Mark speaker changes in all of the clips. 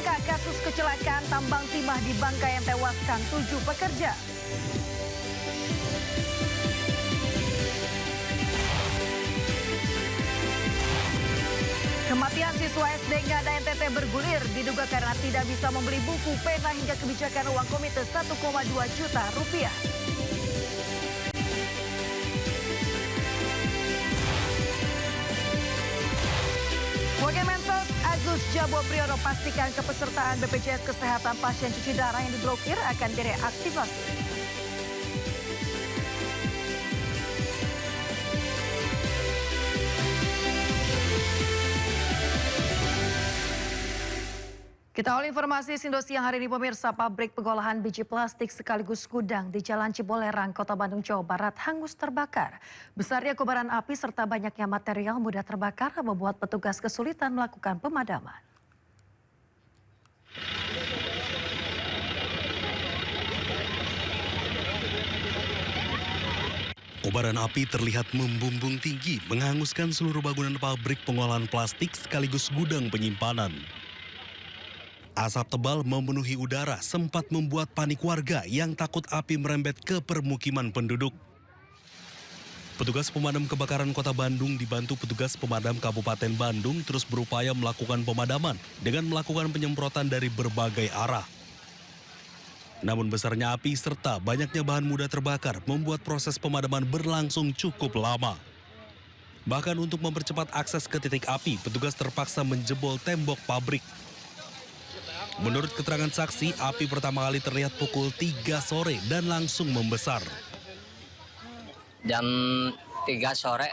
Speaker 1: Tersangka kasus kecelakaan tambang timah di Bangka yang tewaskan 7 pekerja. Kematian siswa SD Ngada NTT bergulir diduga karena tidak bisa membeli buku, pena hingga kebijakan uang komite 1,2 juta rupiah. Wakil Mensos Agus Jabo Priyono pastikan kepesertaan BPJS Kesehatan pasien cuci darah yang diblokir akan direaktivasi. Kita awal informasi Sindo siang hari ini pemirsa, pabrik pengolahan biji plastik sekaligus gudang di Jalan Cibolerang, Kota Bandung, Jawa Barat hangus terbakar. Besarnya kobaran api serta banyaknya material mudah terbakar membuat petugas kesulitan melakukan pemadaman.
Speaker 2: Kobaran api terlihat membumbung tinggi, menghanguskan seluruh bangunan pabrik pengolahan plastik sekaligus gudang penyimpanan. Asap tebal memenuhi udara sempat membuat panik warga yang takut api merembet ke permukiman penduduk. Petugas pemadam kebakaran Kota Bandung dibantu petugas pemadam Kabupaten Bandung terus berupaya melakukan pemadaman dengan melakukan penyemprotan dari berbagai arah. Namun besarnya api serta banyaknya bahan mudah terbakar membuat proses pemadaman berlangsung cukup lama. Bahkan untuk mempercepat akses ke titik api, petugas terpaksa menjebol tembok pabrik. Menurut keterangan saksi, api pertama kali terlihat pukul 3 sore dan langsung membesar.
Speaker 3: Jam 3 sore,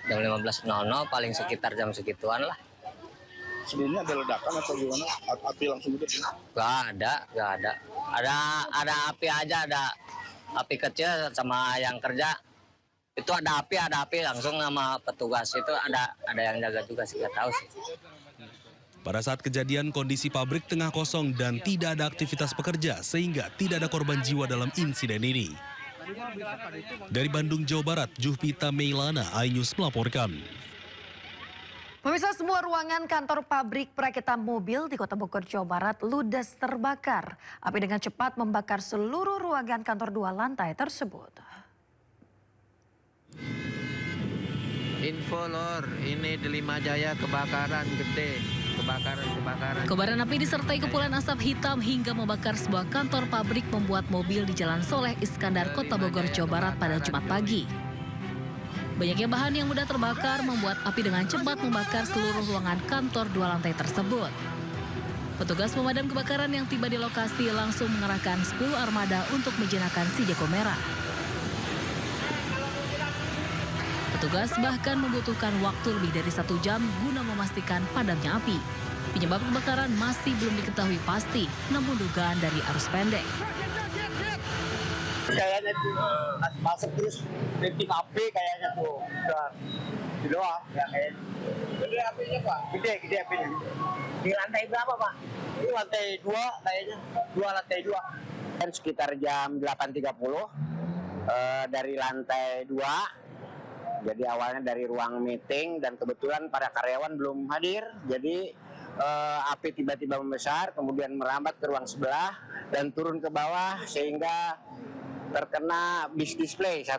Speaker 3: jam 15.00 paling sekitar jam segituan lah.
Speaker 4: Sebelumnya ada ledakan atau gimana? Api langsung gitu?
Speaker 3: Gak ada. Ada api aja, ada api kecil sama yang kerja. Itu ada api langsung sama petugas itu ada yang jaga juga sih, gak tahu sih.
Speaker 2: Pada saat kejadian, kondisi pabrik tengah kosong dan tidak ada aktivitas pekerja sehingga tidak ada korban jiwa dalam insiden ini. Dari Bandung, Jawa Barat, Juhpita Meilana, iNews melaporkan.
Speaker 1: Pemirsa, semua ruangan kantor pabrik perakitan mobil di Kota Bogor, Jawa Barat ludes terbakar. Api dengan cepat membakar seluruh ruangan kantor 2 lantai tersebut.
Speaker 5: Info Lor, ini di Limajaya kebakaran gede. Kebakaran.
Speaker 6: Kobaran api disertai kepulan asap hitam hingga membakar sebuah kantor pabrik pembuat mobil di Jalan Soleh Iskandar, Kota Bogor, Jawa Barat pada Jumat pagi. Banyaknya bahan yang mudah terbakar membuat api dengan cepat membakar seluruh ruangan kantor 2 lantai tersebut. Petugas pemadam kebakaran yang tiba di lokasi langsung mengerahkan 10 armada untuk menjinakkan si jago merah. Petugas bahkan membutuhkan waktu lebih dari 1 jam guna memastikan padamnya api. Penyebab kebakaran masih belum diketahui pasti, namun dugaan dari arus pendek.
Speaker 4: Kayaknya tuh masuk terus titik api kayaknya tuh. Di doang ya kayaknya. Gede apinya Pak? Gede apinya. Di lantai berapa Pak? Di lantai 2 kayaknya. 2 lantai 2. Sekitar jam 8.30 dari lantai 2. Jadi awalnya dari ruang meeting dan kebetulan para karyawan belum hadir. Jadi api tiba-tiba membesar, kemudian merambat ke ruang sebelah dan turun ke bawah sehingga terkena bis display 1.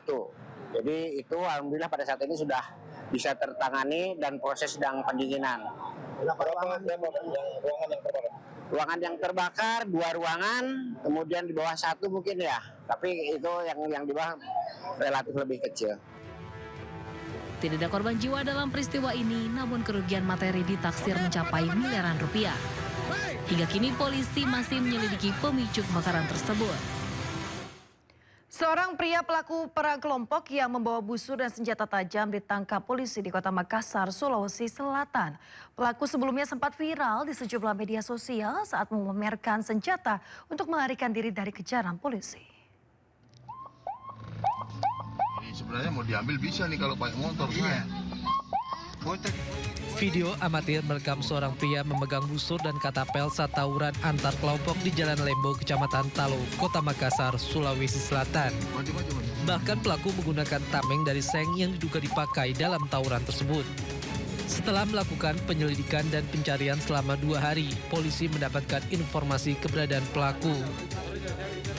Speaker 4: Jadi itu alhamdulillah pada saat ini sudah bisa tertangani dan proses sedang pendinginan. Ruangan yang terbakar 2 ruangan, kemudian di bawah 1 mungkin ya. Tapi itu yang di bawah relatif lebih kecil.
Speaker 6: Tidak ada korban jiwa dalam peristiwa ini, namun kerugian materi ditaksir mencapai miliaran rupiah. Hingga kini polisi masih menyelidiki pemicu kebakaran tersebut.
Speaker 1: Seorang pria pelaku perang kelompok yang membawa busur dan senjata tajam ditangkap polisi di Kota Makassar, Sulawesi Selatan. Pelaku sebelumnya sempat viral di sejumlah media sosial saat memamerkan senjata untuk melarikan diri dari kejaran polisi.
Speaker 7: Sebenarnya mau diambil bisa nih kalau pakai motor. Iya.
Speaker 8: Video amatir merekam seorang pria memegang busur dan katapel saat tawuran antar kelompok di Jalan Lembo, Kecamatan Talo, Kota Makassar, Sulawesi Selatan. Bahkan pelaku menggunakan tameng dari seng yang diduga dipakai dalam tawuran tersebut. Setelah melakukan penyelidikan dan pencarian selama 2 hari, polisi mendapatkan informasi keberadaan pelaku.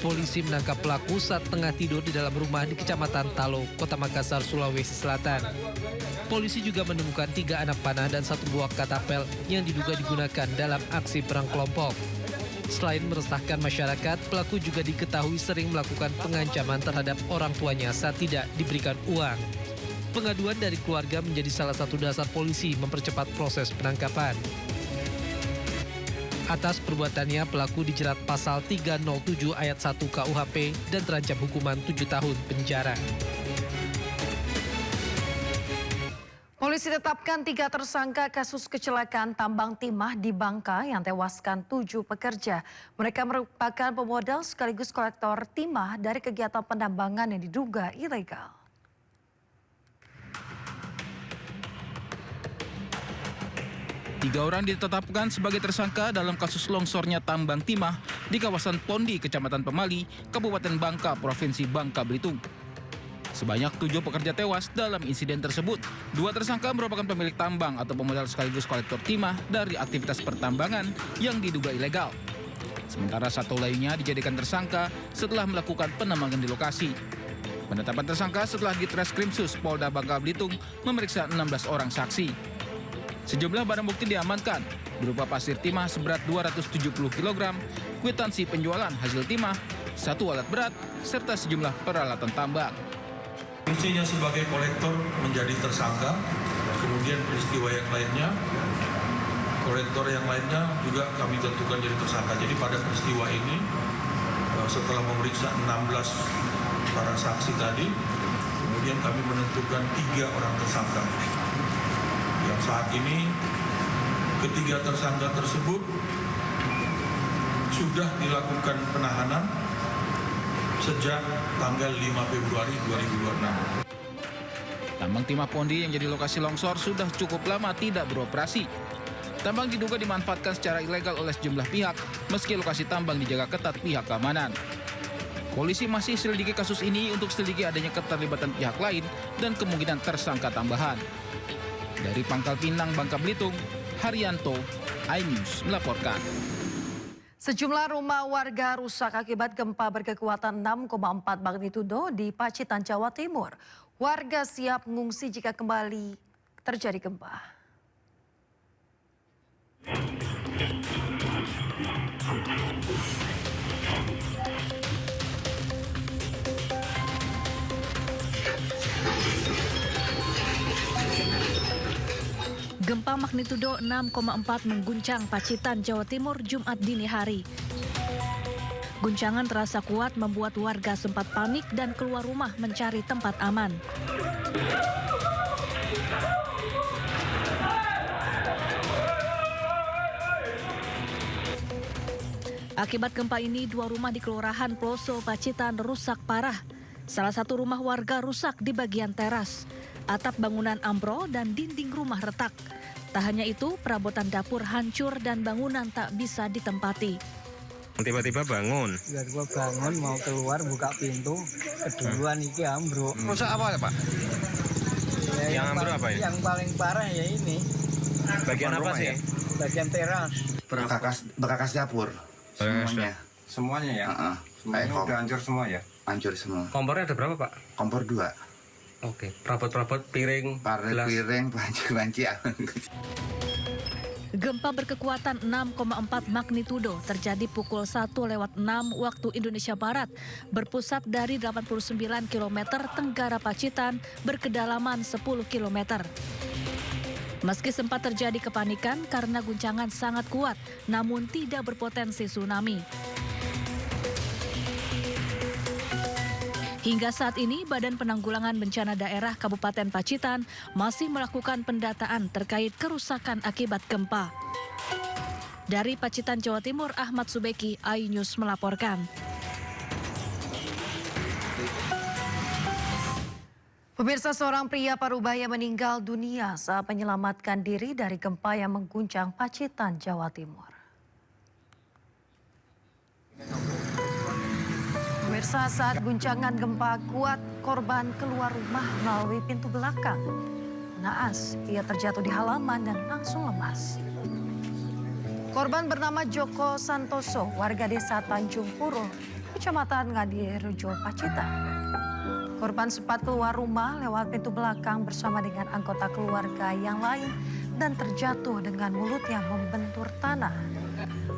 Speaker 8: Polisi menangkap pelaku saat tengah tidur di dalam rumah di Kecamatan Talo, Kota Makassar, Sulawesi Selatan. Polisi juga menemukan 3 anak panah dan 1 buah katapel yang diduga digunakan dalam aksi perang kelompok. Selain meresahkan masyarakat, pelaku juga diketahui sering melakukan pengancaman terhadap orang tuanya saat tidak diberikan uang. Pengaduan dari keluarga menjadi salah satu dasar polisi mempercepat proses penangkapan. Atas perbuatannya, pelaku dijerat pasal 307 ayat 1 KUHP dan terancam hukuman 7 tahun penjara.
Speaker 1: Polisi tetapkan 3 tersangka kasus kecelakaan tambang timah di Bangka yang tewaskan 7 pekerja. Mereka merupakan pemodal sekaligus kolektor timah dari kegiatan penambangan yang diduga ilegal.
Speaker 9: 3 orang ditetapkan sebagai tersangka dalam kasus longsornya tambang timah di kawasan Pondi, Kecamatan Pemali, Kabupaten Bangka, Provinsi Bangka Belitung. Sebanyak 7 pekerja tewas dalam insiden tersebut. 2 tersangka merupakan pemilik tambang atau pemodal sekaligus kolektor timah dari aktivitas pertambangan yang diduga ilegal. Sementara 1 lainnya dijadikan tersangka setelah melakukan penambangan di lokasi. Penetapan tersangka setelah Ditreskrimsus Polda Bangka Belitung memeriksa 16 orang saksi. Sejumlah barang bukti diamankan, berupa pasir timah seberat 270 kg, kwitansi penjualan hasil timah, 1 alat berat, serta sejumlah peralatan tambang.
Speaker 10: Fungsinya sebagai kolektor menjadi tersangka, kemudian peristiwa yang lainnya, kolektor yang lainnya juga kami tentukan jadi tersangka. Jadi pada peristiwa ini, setelah memeriksa 16 para saksi tadi, kemudian kami menentukan 3 orang tersangka. Yang saat ini ketiga tersangka tersebut sudah dilakukan penahanan sejak tanggal 5 Februari 2026.
Speaker 9: Tambang timah Pondi yang jadi lokasi longsor sudah cukup lama tidak beroperasi. Tambang diduga dimanfaatkan secara ilegal oleh sejumlah pihak, meski lokasi tambang dijaga ketat pihak keamanan. Polisi masih selidiki kasus ini untuk selidiki adanya keterlibatan pihak lain dan kemungkinan tersangka tambahan. Dari Pangkal Pinang, Bangka Belitung, Haryanto, iNews melaporkan.
Speaker 1: Sejumlah rumah warga rusak akibat gempa berkekuatan 6,4 magnitudo di Pacitan, Jawa Timur. Warga siap mengungsi jika kembali terjadi gempa.
Speaker 6: Gempa magnitudo 6,4 mengguncang Pacitan, Jawa Timur Jumat dini hari. Guncangan terasa kuat membuat warga sempat panik dan keluar rumah mencari tempat aman. Akibat gempa ini, 2 rumah di Kelurahan Ploso, Pacitan rusak parah. Salah satu rumah warga rusak di bagian teras. Atap bangunan ambrol dan dinding rumah retak. Tak hanya itu, perabotan dapur hancur dan bangunan tak bisa ditempati.
Speaker 11: Tiba-tiba bangun.
Speaker 4: Tiba-tiba bangun mau keluar buka pintu, keduluan iki ambruk.
Speaker 11: Rusak apa ya, Pak?
Speaker 4: Ya,
Speaker 11: yang ambruk apa ya?
Speaker 4: Yang paling parah ya ini.
Speaker 11: Bagian apa sih?
Speaker 4: Ya? Bagian teras.
Speaker 12: Berakas dapur. Semuanya.
Speaker 11: Semuanya ya?
Speaker 12: Semuanya
Speaker 11: udah hancur semua ya?
Speaker 12: Hancur semua.
Speaker 11: Kompornya ada berapa, Pak?
Speaker 12: Kompor 2.
Speaker 11: Oke, perabot-perabot piring, gelas.
Speaker 12: Piring, panci.
Speaker 6: Gempa berkekuatan 6,4 magnitudo terjadi pukul 1:06 waktu Indonesia Barat, berpusat dari 89 km tenggara Pacitan, berkedalaman 10 km. Meski sempat terjadi kepanikan karena guncangan sangat kuat, namun tidak berpotensi tsunami. Hingga saat ini, Badan Penanggulangan Bencana Daerah Kabupaten Pacitan masih melakukan pendataan terkait kerusakan akibat gempa. Dari Pacitan, Jawa Timur, Ahmad Subeki, iNews melaporkan.
Speaker 1: Pemirsa, seorang pria parubaya meninggal dunia saat menyelamatkan diri dari gempa yang mengguncang Pacitan, Jawa Timur. Pemirsa, saat guncangan gempa kuat, korban keluar rumah melalui pintu belakang. naas. Ia terjatuh di halaman dan langsung lemas. Korban bernama Joko Santoso, warga desa Tanjung Puro, Kecamatan Ngadirejo, Pacitan. Korban sempat keluar rumah lewat pintu belakang bersama dengan anggota keluarga yang lain dan terjatuh dengan mulutnya membentur tanah.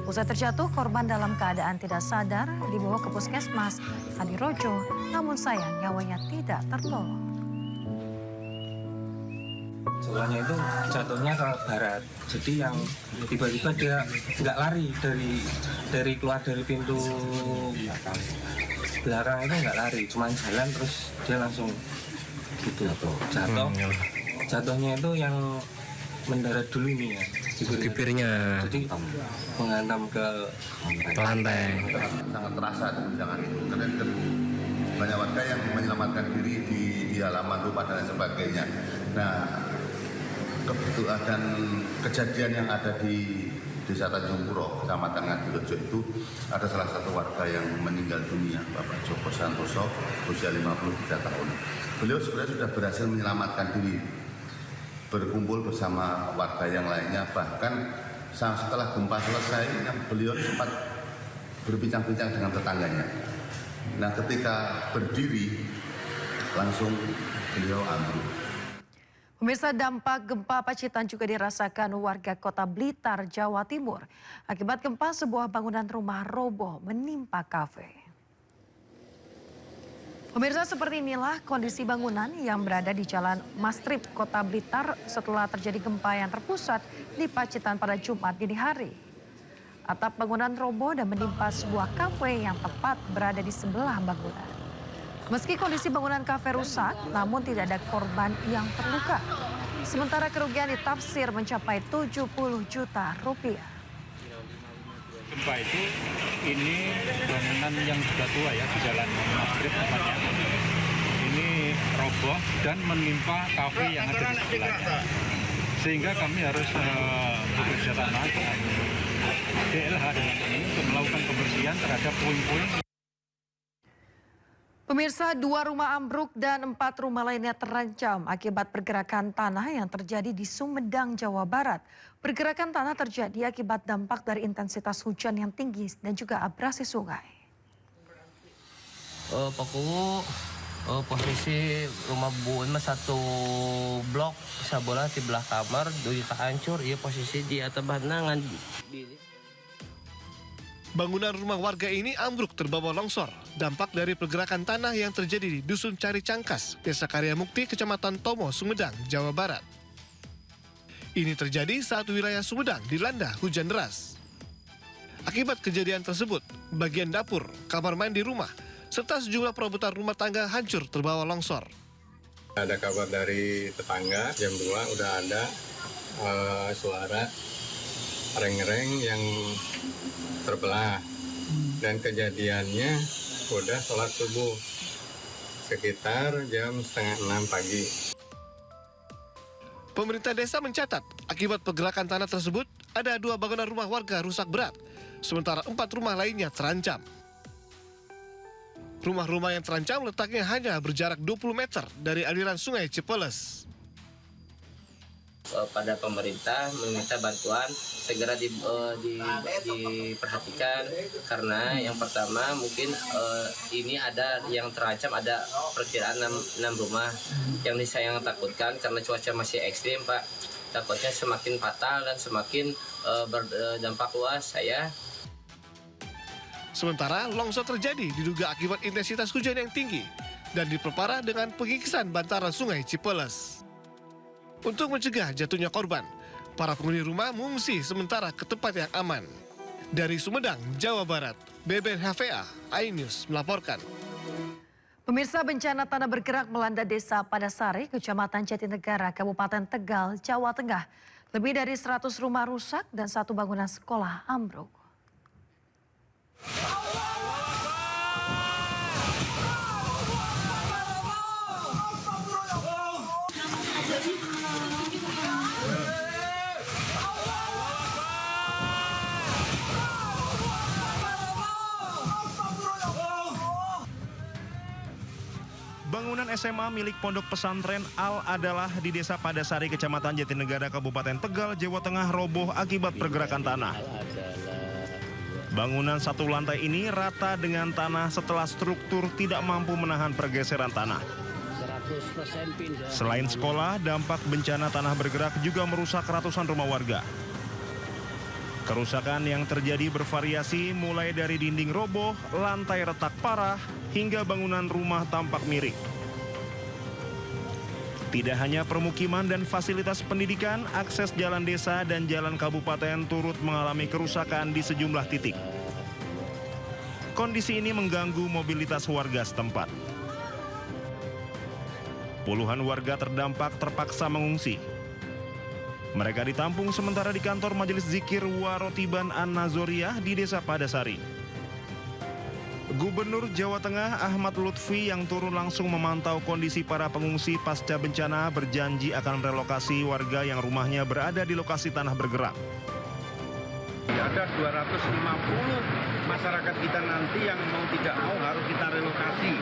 Speaker 1: Usai terjatuh, korban dalam keadaan tidak sadar dibawa ke puskesmas Ngadirejo, namun sayang nyawanya tidak tertolong.
Speaker 11: Soalnya itu jatuhnya ke barat, jadi yang tiba-tiba dia nggak lari dari keluar dari pintu belakang itu nggak lari, cuma jalan terus dia langsung gitu jatuh. Jatuhnya itu yang mendarat dulu ini ya, bibirnya, jadi menghantam ke lantai.
Speaker 7: Sangat terasa jangan itu karena banyak warga yang menyelamatkan diri di halaman rumah dan sebagainya. Nah, kebetulan dan kejadian yang ada di Desa Tanjung Puro, Kecamatan Ngadirejo itu ada salah satu warga yang meninggal dunia, Bapak Joko Santoso, usia 53 tahun. Beliau sebenarnya sudah berhasil menyelamatkan diri, berkumpul bersama warga yang lainnya. Bahkan setelah gempa selesai, beliau sempat berbincang-bincang dengan tetangganya. Nah, ketika berdiri, langsung beliau ambruk.
Speaker 1: Pemirsa, dampak gempa Pacitan juga dirasakan warga Kota Blitar, Jawa Timur. Akibat gempa, sebuah bangunan rumah roboh menimpa kafe. Pemirsa, seperti inilah kondisi bangunan yang berada di Jalan Mastrip, Kota Blitar setelah terjadi gempa yang terpusat di Pacitan pada Jumat dini hari. Atap bangunan roboh dan menimpa sebuah kafe yang tepat berada di sebelah bangunan. Meski kondisi bangunan kafe rusak, namun tidak ada korban yang terluka. Sementara kerugian ditafsir mencapai 70 juta rupiah.
Speaker 10: Gempa itu ini bangunan yang sudah tua ya, di Jalan Mastrip tempatnya. Ini roboh dan menimpa kafe yang ada di sebelahnya. Sehingga kami harus bekerja sama dengan DLH dengan ini untuk melakukan pembersihan terhadap puing-puing.
Speaker 1: Pemirsa, 2 rumah ambruk dan 4 rumah lainnya terancam akibat pergerakan tanah yang terjadi di Sumedang, Jawa Barat. Pergerakan tanah terjadi akibat dampak dari intensitas hujan yang tinggi dan juga abrasi sungai.
Speaker 5: Pokoknya posisi rumah Bu Ima satu blok sabola di belah kamar, duita hancur, iya posisi di atas banangan.
Speaker 13: Bangunan rumah warga ini ambruk terbawa longsor. Dampak dari pergerakan tanah yang terjadi di Dusun Cari Cangkas, Desa Karya Mukti, Kecamatan Tomo, Sumedang, Jawa Barat. Ini terjadi saat wilayah Sumedang dilanda hujan deras. Akibat kejadian tersebut, bagian dapur, kamar mandi rumah, serta sejumlah perabotan rumah tangga hancur terbawa longsor.
Speaker 11: Ada kabar dari tetangga, jam 2 udah ada suara reng-reng yang terbelah, dan kejadiannya udah sholat subuh sekitar jam 5:30 pagi.
Speaker 13: Pemerintah desa mencatat akibat pergerakan tanah tersebut ada 2 bangunan rumah warga rusak berat, sementara 4 rumah lainnya terancam. Rumah-rumah yang terancam letaknya hanya berjarak 20 meter dari aliran sungai Cipeles.
Speaker 5: Pada pemerintah meminta bantuan segera diperhatikan, karena yang pertama mungkin ini ada yang terancam, ada perkiraan 6 rumah yang saya takutkan karena cuaca masih ekstrim, Pak. Takutnya semakin fatal dan semakin berdampak luas saya.
Speaker 13: Sementara longsor terjadi diduga akibat intensitas hujan yang tinggi dan diperparah dengan pengikisan bantaran sungai Cipeles. Untuk mencegah jatuhnya korban, para penghuni rumah mengungsi sementara ke tempat yang aman. Dari Sumedang, Jawa Barat, Beben HVA, iNews melaporkan.
Speaker 1: Pemirsa, bencana tanah bergerak melanda Desa Padasari, Kecamatan Jatinegara, Kabupaten Tegal, Jawa Tengah. Lebih dari 100 rumah rusak dan 1 bangunan sekolah ambruk.
Speaker 14: Bangunan Bangunan SMA milik Pondok Pesantren Al-Adalah di Desa Padasari, Kecamatan Jatinegara, Kabupaten Tegal, Jawa Tengah roboh akibat pergerakan tanah. Bangunan satu lantai ini rata dengan tanah setelah struktur tidak mampu menahan pergeseran tanah. Selain sekolah, dampak bencana tanah bergerak juga merusak ratusan rumah warga. Kerusakan yang terjadi bervariasi mulai dari dinding roboh, lantai retak parah, hingga bangunan rumah tampak miring. Tidak hanya permukiman dan fasilitas pendidikan, akses jalan desa dan jalan kabupaten turut mengalami kerusakan di sejumlah titik. Kondisi ini mengganggu mobilitas warga setempat. Puluhan warga terdampak terpaksa mengungsi. Mereka ditampung sementara di kantor Majelis Zikir Warotiban An-Nazoriyah di Desa Padasari. Gubernur Jawa Tengah Ahmad Lutfi yang turun langsung memantau kondisi para pengungsi pasca bencana berjanji akan relokasi warga yang rumahnya berada di lokasi tanah bergerak.
Speaker 15: Ada 250 masyarakat kita nanti yang mau tidak mau harus kita relokasi.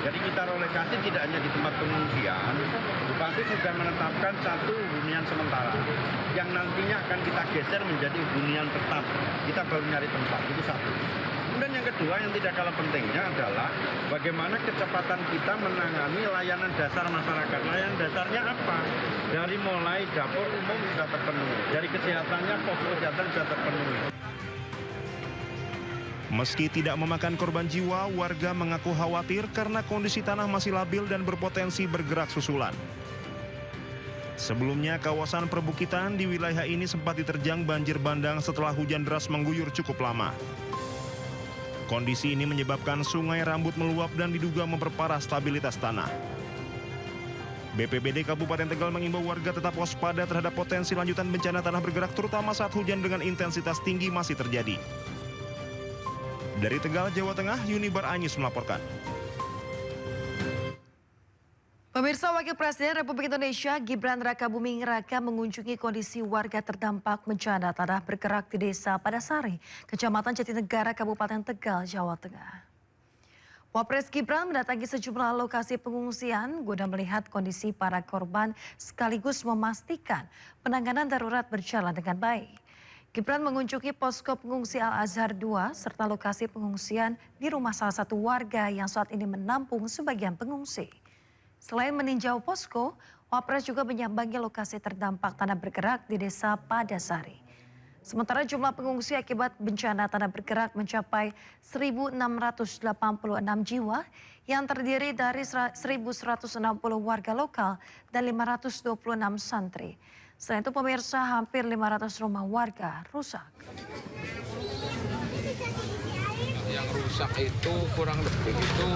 Speaker 15: Jadi kita relokasi tidak hanya di tempat pengungsian, Bupati sudah menetapkan satu hunian sementara yang nantinya akan kita geser menjadi hunian tetap. Kita baru nyari tempat, itu satu. Kemudian yang kedua yang tidak kalah pentingnya adalah bagaimana kecepatan kita menangani layanan dasar masyarakat. Layanan dasarnya apa? Dari mulai dapur umum sudah terpenuhi, dari kesehatannya posko kesehatan sudah terpenuhi.
Speaker 14: Meski tidak memakan korban jiwa, warga mengaku khawatir karena kondisi tanah masih labil dan berpotensi bergerak susulan. Sebelumnya, kawasan perbukitan di wilayah ini sempat diterjang banjir bandang setelah hujan deras mengguyur cukup lama. Kondisi ini menyebabkan sungai Rambut meluap dan diduga memperparah stabilitas tanah. BPBD Kabupaten Tegal mengimbau warga tetap waspada terhadap potensi lanjutan bencana tanah bergerak terutama saat hujan dengan intensitas tinggi masih terjadi. Dari Tegal, Jawa Tengah, Yunibar Anyis melaporkan.
Speaker 1: Pemirsa, Wakil Presiden Republik Indonesia Gibran Rakabuming Raka mengunjungi kondisi warga terdampak bencana tanah bergerak di Desa Padasari, Kecamatan Jatinegara, Kabupaten Tegal, Jawa Tengah. Wapres Gibran mendatangi sejumlah lokasi pengungsian guna melihat kondisi para korban sekaligus memastikan penanganan darurat berjalan dengan baik. Gibran mengunjungi posko pengungsi Al-Azhar II serta lokasi pengungsian di rumah salah satu warga yang saat ini menampung sebagian pengungsi. Selain meninjau posko, Wapres juga menyambangi lokasi terdampak tanah bergerak di Desa Padasari. Sementara jumlah pengungsi akibat bencana tanah bergerak mencapai 1.686 jiwa yang terdiri dari 1.160 warga lokal dan 526 santri. Selain itu pemirsa, hampir 500 rumah warga rusak.
Speaker 16: Yang rusak itu kurang lebih itu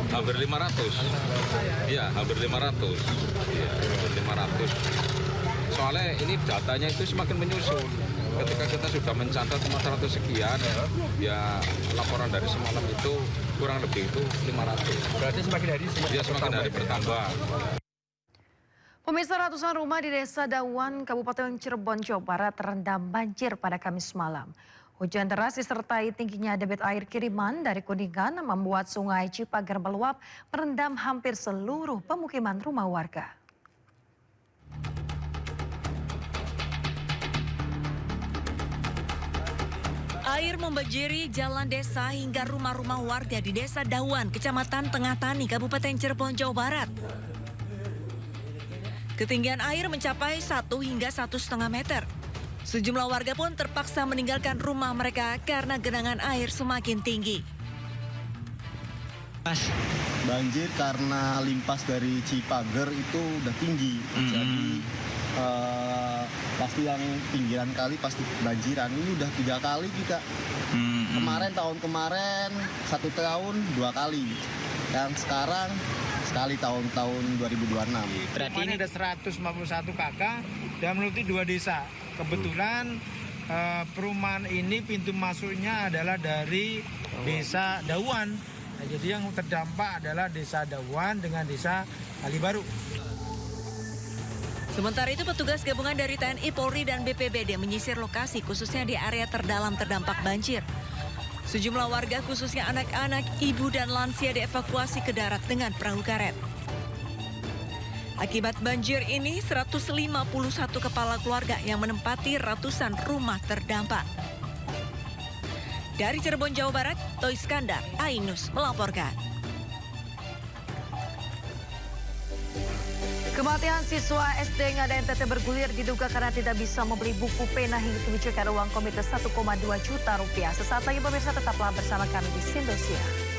Speaker 16: hampir 500. Iya, hampir 500. Iya, hampir 500. Soalnya ini datanya itu semakin menyusul. Ketika kita sudah mencatat 400 sekian, ya laporan dari semalam itu kurang lebih itu 500. Berarti semakin hari bertambah.
Speaker 1: Pemirsa, ratusan rumah di Desa Dawan, Kabupaten Cirebon, Jawa Barat terendam banjir pada Kamis malam. Hujan deras disertai tingginya debit air kiriman dari Kuningan membuat sungai Cipager meluap merendam hampir seluruh pemukiman rumah warga.
Speaker 17: Air membanjiri jalan desa hingga rumah-rumah warga di Desa Dawan, Kecamatan Tengah Tani, Kabupaten Cirebon, Jawa Barat. Ketinggian air mencapai 1 hingga 1,5 meter. Sejumlah warga pun terpaksa meninggalkan rumah mereka karena genangan air semakin tinggi.
Speaker 18: Banjir karena limpas dari Cipager itu udah tinggi. Jadi pasti yang pinggiran kali pasti banjiran. Ini udah 3 kali kita. Tahun kemarin 1 tahun 2 kali. Dan sekarang sekali tahun 2026.
Speaker 19: Berarti ini ada 151 kakak dan menutupi 2 desa. Kebetulan perumahan ini pintu masuknya adalah dari Desa Dawan. Nah, jadi yang terdampak adalah Desa Dawan dengan Desa Kalibaru.
Speaker 17: Sementara itu petugas gabungan dari TNI, Polri, dan BPBD menyisir lokasi khususnya di area terdalam terdampak banjir. Sejumlah warga khususnya anak-anak, ibu dan lansia dievakuasi ke darat dengan perahu karet. Akibat banjir ini, 151 kepala keluarga yang menempati ratusan rumah terdampak. Dari Cirebon, Jawa Barat, Toy Iskandar, Ainus melaporkan.
Speaker 1: Kematian siswa SD Ngada NTT bergulir diduga karena tidak bisa membeli buku pena hingga kebijakan uang komite 1,2 juta rupiah. Sesaat lagi pemirsa tetaplah bersama kami di Indosiar.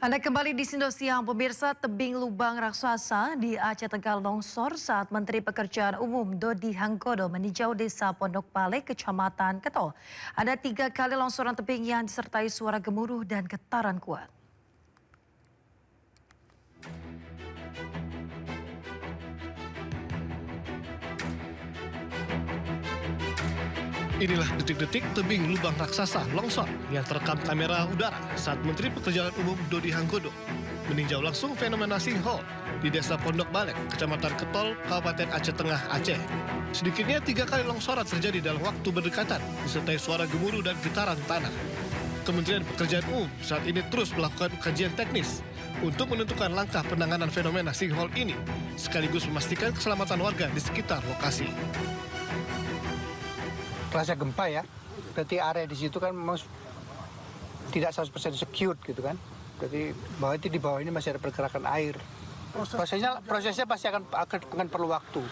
Speaker 1: Anda kembali di Indosiar, pemirsa. Tebing lubang raksasa di Aceh Tegal longsor saat Menteri Pekerjaan Umum Dodi Hanggodo meninjau desa Pondok Bale, Kecamatan Ketol. Ada 3 kali longsoran tebing yang disertai suara gemuruh dan getaran kuat.
Speaker 13: Inilah detik-detik tebing lubang raksasa longsor yang terekam kamera udara saat Menteri Pekerjaan Umum Dodi Hanggodo meninjau langsung fenomena sinkhole di Desa Pondok Bale, Kecamatan Ketol, Kabupaten Aceh Tengah, Aceh. Sedikitnya 3 kali longsoran terjadi dalam waktu berdekatan, disertai suara gemuruh dan getaran tanah. Kementerian Pekerjaan Umum saat ini terus melakukan kajian teknis untuk menentukan langkah penanganan fenomena sinkhole ini, sekaligus memastikan keselamatan warga di sekitar lokasi.
Speaker 20: Rasa gempa ya, berarti area di situ kan memang tidak 100% secure gitu kan. Berarti bahwa itu di bawah ini masih ada pergerakan air. Prosesnya pasti akan perlu waktu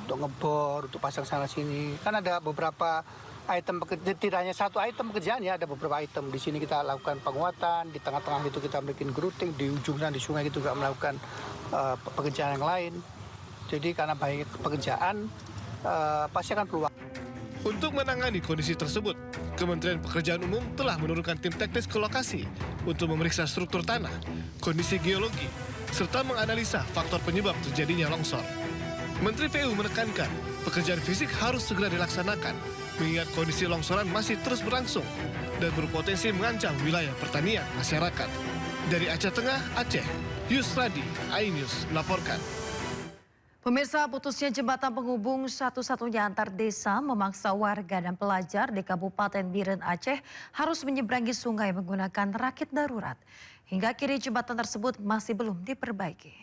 Speaker 20: untuk ngebor, untuk pasang sana sini. Kan ada beberapa item pekerjaan, tidak hanya satu item pekerjaan ya, ada beberapa item. Di sini kita lakukan penguatan, di tengah-tengah itu kita bikin grouting, di ujung dan di sungai itu juga melakukan pekerjaan yang lain. Jadi karena banyak pekerjaan pasti akan perlu waktu.
Speaker 13: Untuk menangani kondisi tersebut, Kementerian Pekerjaan Umum telah menurunkan tim teknis ke lokasi untuk memeriksa struktur tanah, kondisi geologi, serta menganalisa faktor penyebab terjadinya longsor. Menteri PU menekankan pekerjaan fisik harus segera dilaksanakan, mengingat kondisi longsoran masih terus berlangsung dan berpotensi mengancam wilayah pertanian masyarakat. Dari Aceh Tengah, Aceh, Yusradi, Ainus melaporkan.
Speaker 1: Pemirsa, putusnya jembatan penghubung satu-satunya antar desa memaksa warga dan pelajar di Kabupaten Biren, Aceh harus menyeberangi sungai menggunakan rakit darurat. Hingga kini jembatan tersebut masih belum diperbaiki.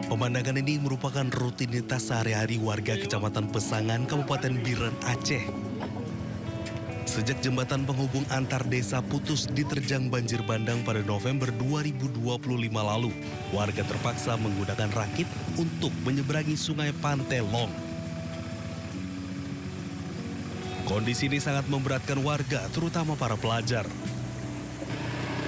Speaker 2: Pemandangan ini merupakan rutinitas sehari-hari warga Kecamatan Pesangan, Kabupaten Biren, Aceh. Sejak jembatan penghubung antar desa putus diterjang banjir bandang pada November 2025 lalu, warga terpaksa menggunakan rakit untuk menyeberangi sungai Pantelong. Kondisi ini sangat memberatkan warga, terutama para pelajar.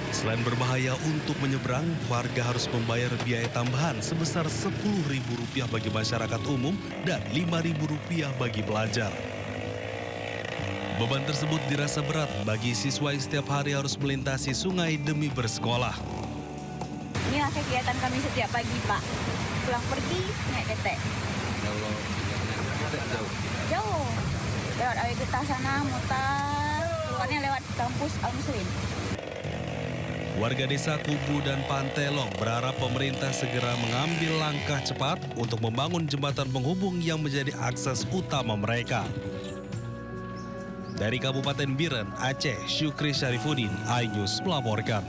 Speaker 2: Selain berbahaya untuk menyeberang, warga harus membayar biaya tambahan sebesar Rp10.000 bagi masyarakat umum dan Rp5.000 bagi pelajar. Beban tersebut dirasa berat bagi siswa yang setiap hari harus melintasi sungai demi bersekolah.
Speaker 21: Inilah kegiatan kami setiap pagi, Pak. Pulang pergi, naik tetek.
Speaker 16: Kalau jauh?
Speaker 21: Jauh. Lewat Awi Getah sana, mutar. Keluarnya lewat kampus Al-Muslim.
Speaker 2: Warga desa Kubu dan Pantelong berharap pemerintah segera mengambil langkah cepat untuk membangun jembatan penghubung yang menjadi akses utama mereka. Dari Kabupaten Biren, Aceh, Syukri Syarifuddin, iNews melaporkan.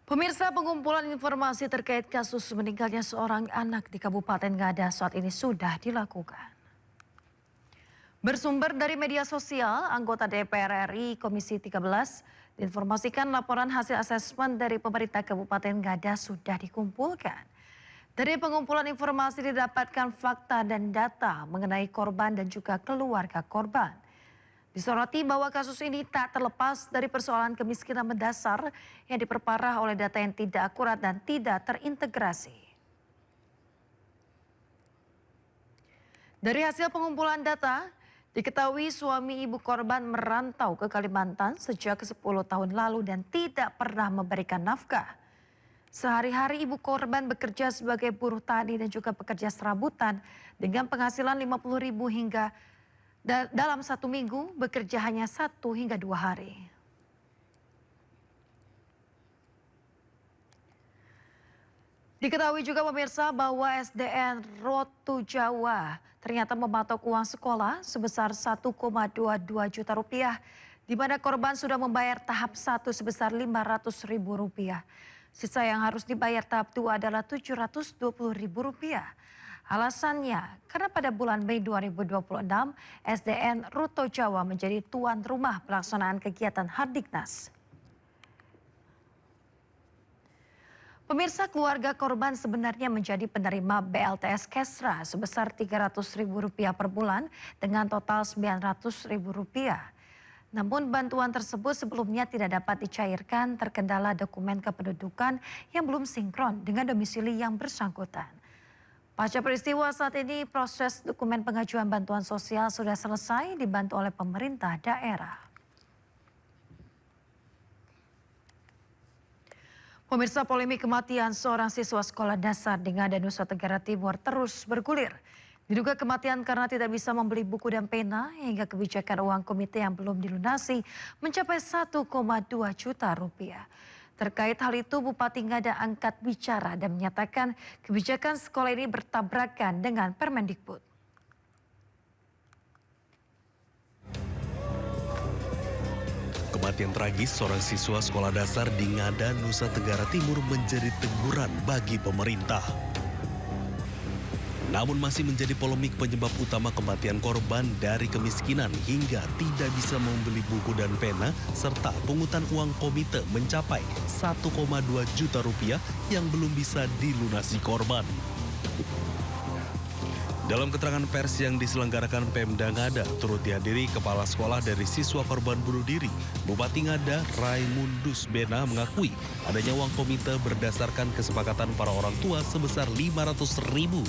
Speaker 1: Pemirsa, pengumpulan informasi terkait kasus meninggalnya seorang anak di Kabupaten Ngada saat ini sudah dilakukan. Bersumber dari media sosial, anggota DPR RI Komisi 13 diinformasikan laporan hasil asesmen dari pemerintah Kabupaten Ngada sudah dikumpulkan. Dari pengumpulan informasi didapatkan fakta dan data mengenai korban dan juga keluarga korban. Disoroti bahwa kasus ini tak terlepas dari persoalan kemiskinan mendasar yang diperparah oleh data yang tidak akurat dan tidak terintegrasi. Dari hasil pengumpulan data, diketahui suami ibu korban merantau ke Kalimantan sejak 10 tahun lalu dan tidak pernah memberikan nafkah. Sehari-hari ibu korban bekerja sebagai buruh tani dan juga pekerja serabutan dengan penghasilan Rp50.000 hingga dalam 1 minggu bekerja hanya 1 hingga 2 hari. Diketahui juga pemirsa bahwa SDN Rotu Jawa ternyata mematok uang sekolah sebesar 1,22 juta rupiah, di mana korban sudah membayar tahap 1 sebesar Rp500.000. Sisa yang harus dibayar tahap 2 adalah Rp720.000. Alasannya, karena pada bulan Mei 2026, SDN Rotu Jawa menjadi tuan rumah pelaksanaan kegiatan Hardiknas. Pemirsa, keluarga korban sebenarnya menjadi penerima BLTS Kesra sebesar Rp300.000 per bulan dengan total Rp900.000. Namun bantuan tersebut sebelumnya tidak dapat dicairkan terkendala dokumen kependudukan yang belum sinkron dengan domisili yang bersangkutan. Pasca peristiwa saat ini proses dokumen pengajuan bantuan sosial sudah selesai dibantu oleh pemerintah daerah. Pemirsa, polemik kematian seorang siswa sekolah dasar di Ngada, Nusa Tenggara Timur terus bergulir. Diduga kematian karena tidak bisa membeli buku dan pena hingga kebijakan uang komite yang belum dilunasi mencapai 1,2 juta rupiah. Terkait hal itu, Bupati Ngada angkat bicara dan menyatakan kebijakan sekolah ini bertabrakan dengan Permendikbud.
Speaker 2: Kematian tragis seorang siswa sekolah dasar di Ngada, Nusa Tenggara Timur menjadi teguran bagi pemerintah. Namun masih menjadi polemik penyebab utama kematian korban dari kemiskinan hingga tidak bisa membeli buku dan pena serta pungutan uang komite mencapai 1,2 juta rupiah yang belum bisa dilunasi korban. Dalam keterangan pers yang diselenggarakan Pemda Ngada, turut dihadiri kepala sekolah dari siswa korban bunuh diri. Bupati Ngada, Raimundus Bena mengakui adanya uang komite berdasarkan kesepakatan para orang tua sebesar Rp500.000.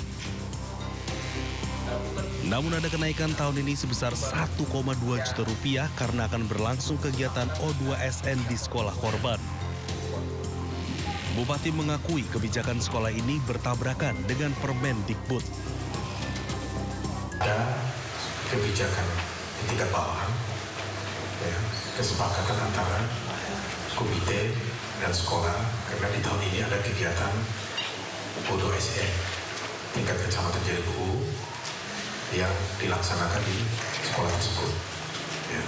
Speaker 2: Namun ada kenaikan tahun ini sebesar 1,2 juta rupiah karena akan berlangsung kegiatan O2SN di sekolah korban. Bupati mengakui kebijakan sekolah ini bertabrakan dengan Permendikbud.
Speaker 3: Ada kebijakan di tingkat bawahan, ya, kesepakatan antara komite dan sekolah karena di tahun ini ada kegiatan O2SN tingkat kecamatan Jelebu yang dilaksanakan di sekolah tersebut. Ya.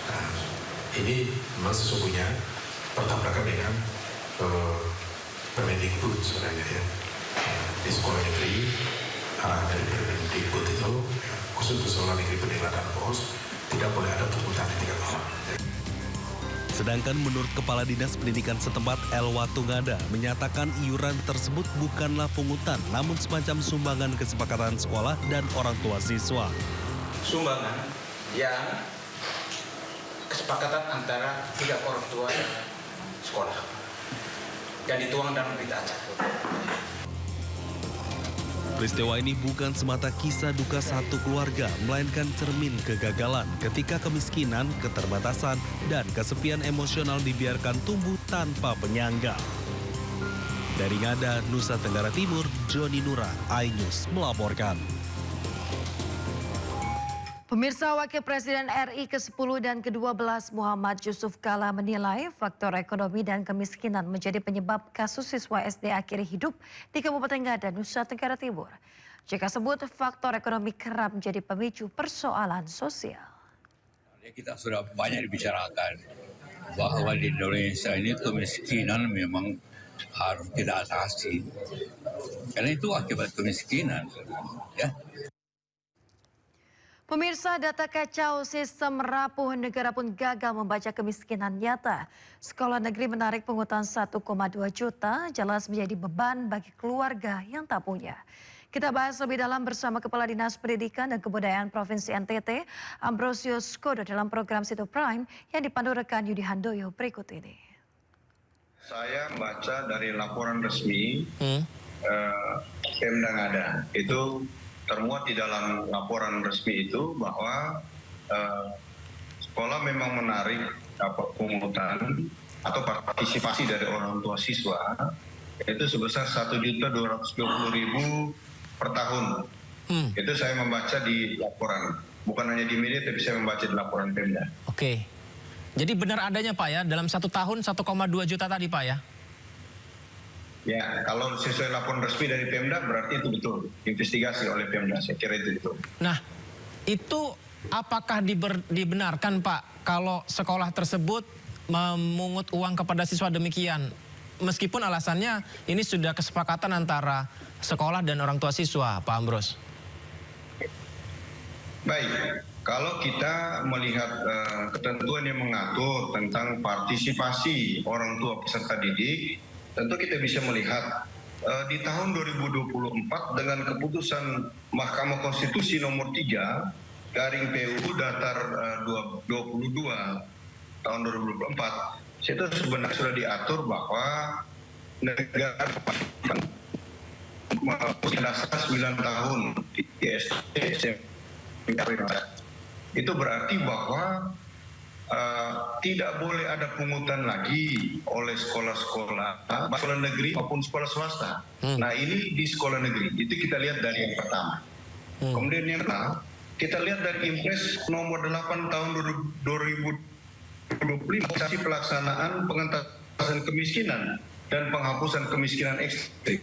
Speaker 3: Nah, ini memang sesungguhnya bertabrakan dengan Permendikbud sebenarnya ya. Di sekolah negeri dari Permendikbud itu khusus sekolah negeri Penilaian dan Pos tidak boleh ada pungutan di tingkat bawah.
Speaker 2: Sedangkan menurut Kepala Dinas Pendidikan setempat Elwatu Ngada menyatakan iuran tersebut bukanlah pungutan namun semacam sumbangan kesepakatan sekolah dan orang tua siswa.
Speaker 3: Sumbangan yang kesepakatan antara tiga orang tua dan sekolah yang dituang dalam berita acara.
Speaker 2: Peristiwa ini bukan semata kisah duka satu keluarga, melainkan cermin kegagalan ketika kemiskinan, keterbatasan, dan kesepian emosional dibiarkan tumbuh tanpa penyangga. Dari Ngada, Nusa Tenggara Timur, Joni Nura, iNews melaporkan.
Speaker 1: Pemirsa, Wakil Presiden RI ke-10 dan ke-12 Muhammad Yusuf Kala menilai faktor ekonomi dan kemiskinan menjadi penyebab kasus siswa SD akhiri hidup di Kabupaten Ngada, Nusa Tenggara Timur. Jika sebut faktor ekonomi kerap menjadi pemicu persoalan sosial.
Speaker 22: Kita sudah banyak dibicarakan bahwa di Indonesia ini kemiskinan memang harus kita atasi. Karena itu akibat kemiskinan, ya.
Speaker 1: Pemirsa, data kacau sistem rapuh negara pun gagal membaca kemiskinan nyata. Sekolah negeri menarik pungutan 1,2 juta jelas menjadi beban bagi keluarga yang tak punya. Kita bahas lebih dalam bersama Kepala Dinas Pendidikan dan Kebudayaan Provinsi NTT, Ambrosius Kodo dalam program Situ Prime yang dipandu rekan Yudi Handoyo berikut ini.
Speaker 23: Saya baca dari laporan resmi Pemda Ngada, itu termuat di dalam laporan resmi itu bahwa sekolah memang menarik pungutan atau partisipasi dari orang tua siswa itu sebesar Rp1.220.000 per tahun. Itu saya membaca di laporan. Bukan hanya di media, tapi saya membaca di laporan Pemda.
Speaker 4: Oke. Jadi benar adanya Pak ya, dalam 1 tahun 1,2 juta tadi Pak ya?
Speaker 23: Ya, kalau sesuai laporan resmi dari Pemda berarti itu betul. Investigasi oleh Pemda, saya kira itu betul.
Speaker 4: Nah, itu apakah dibenarkan Pak kalau sekolah tersebut memungut uang kepada siswa demikian? Meskipun alasannya ini sudah kesepakatan antara sekolah dan orang tua siswa, Pak Ambrus.
Speaker 23: Baik, kalau kita melihat ketentuan yang mengatur tentang partisipasi orang tua peserta didik, tentu kita bisa melihat di tahun 2024 dengan keputusan Mahkamah Konstitusi nomor 3 garing PUU datar 22 tahun 2024, itu sebenarnya sudah diatur bahwa negara dasar 9 tahun di SD, itu berarti bahwa tidak boleh ada pungutan lagi oleh sekolah-sekolah negeri maupun sekolah swasta. Nah ini di sekolah negeri, itu kita lihat dari yang pertama. Kemudian yang kedua, kita lihat dari Impres nomor 8 tahun 2025, pelaksanaan pengentasan kemiskinan dan penghapusan kemiskinan ekstrim.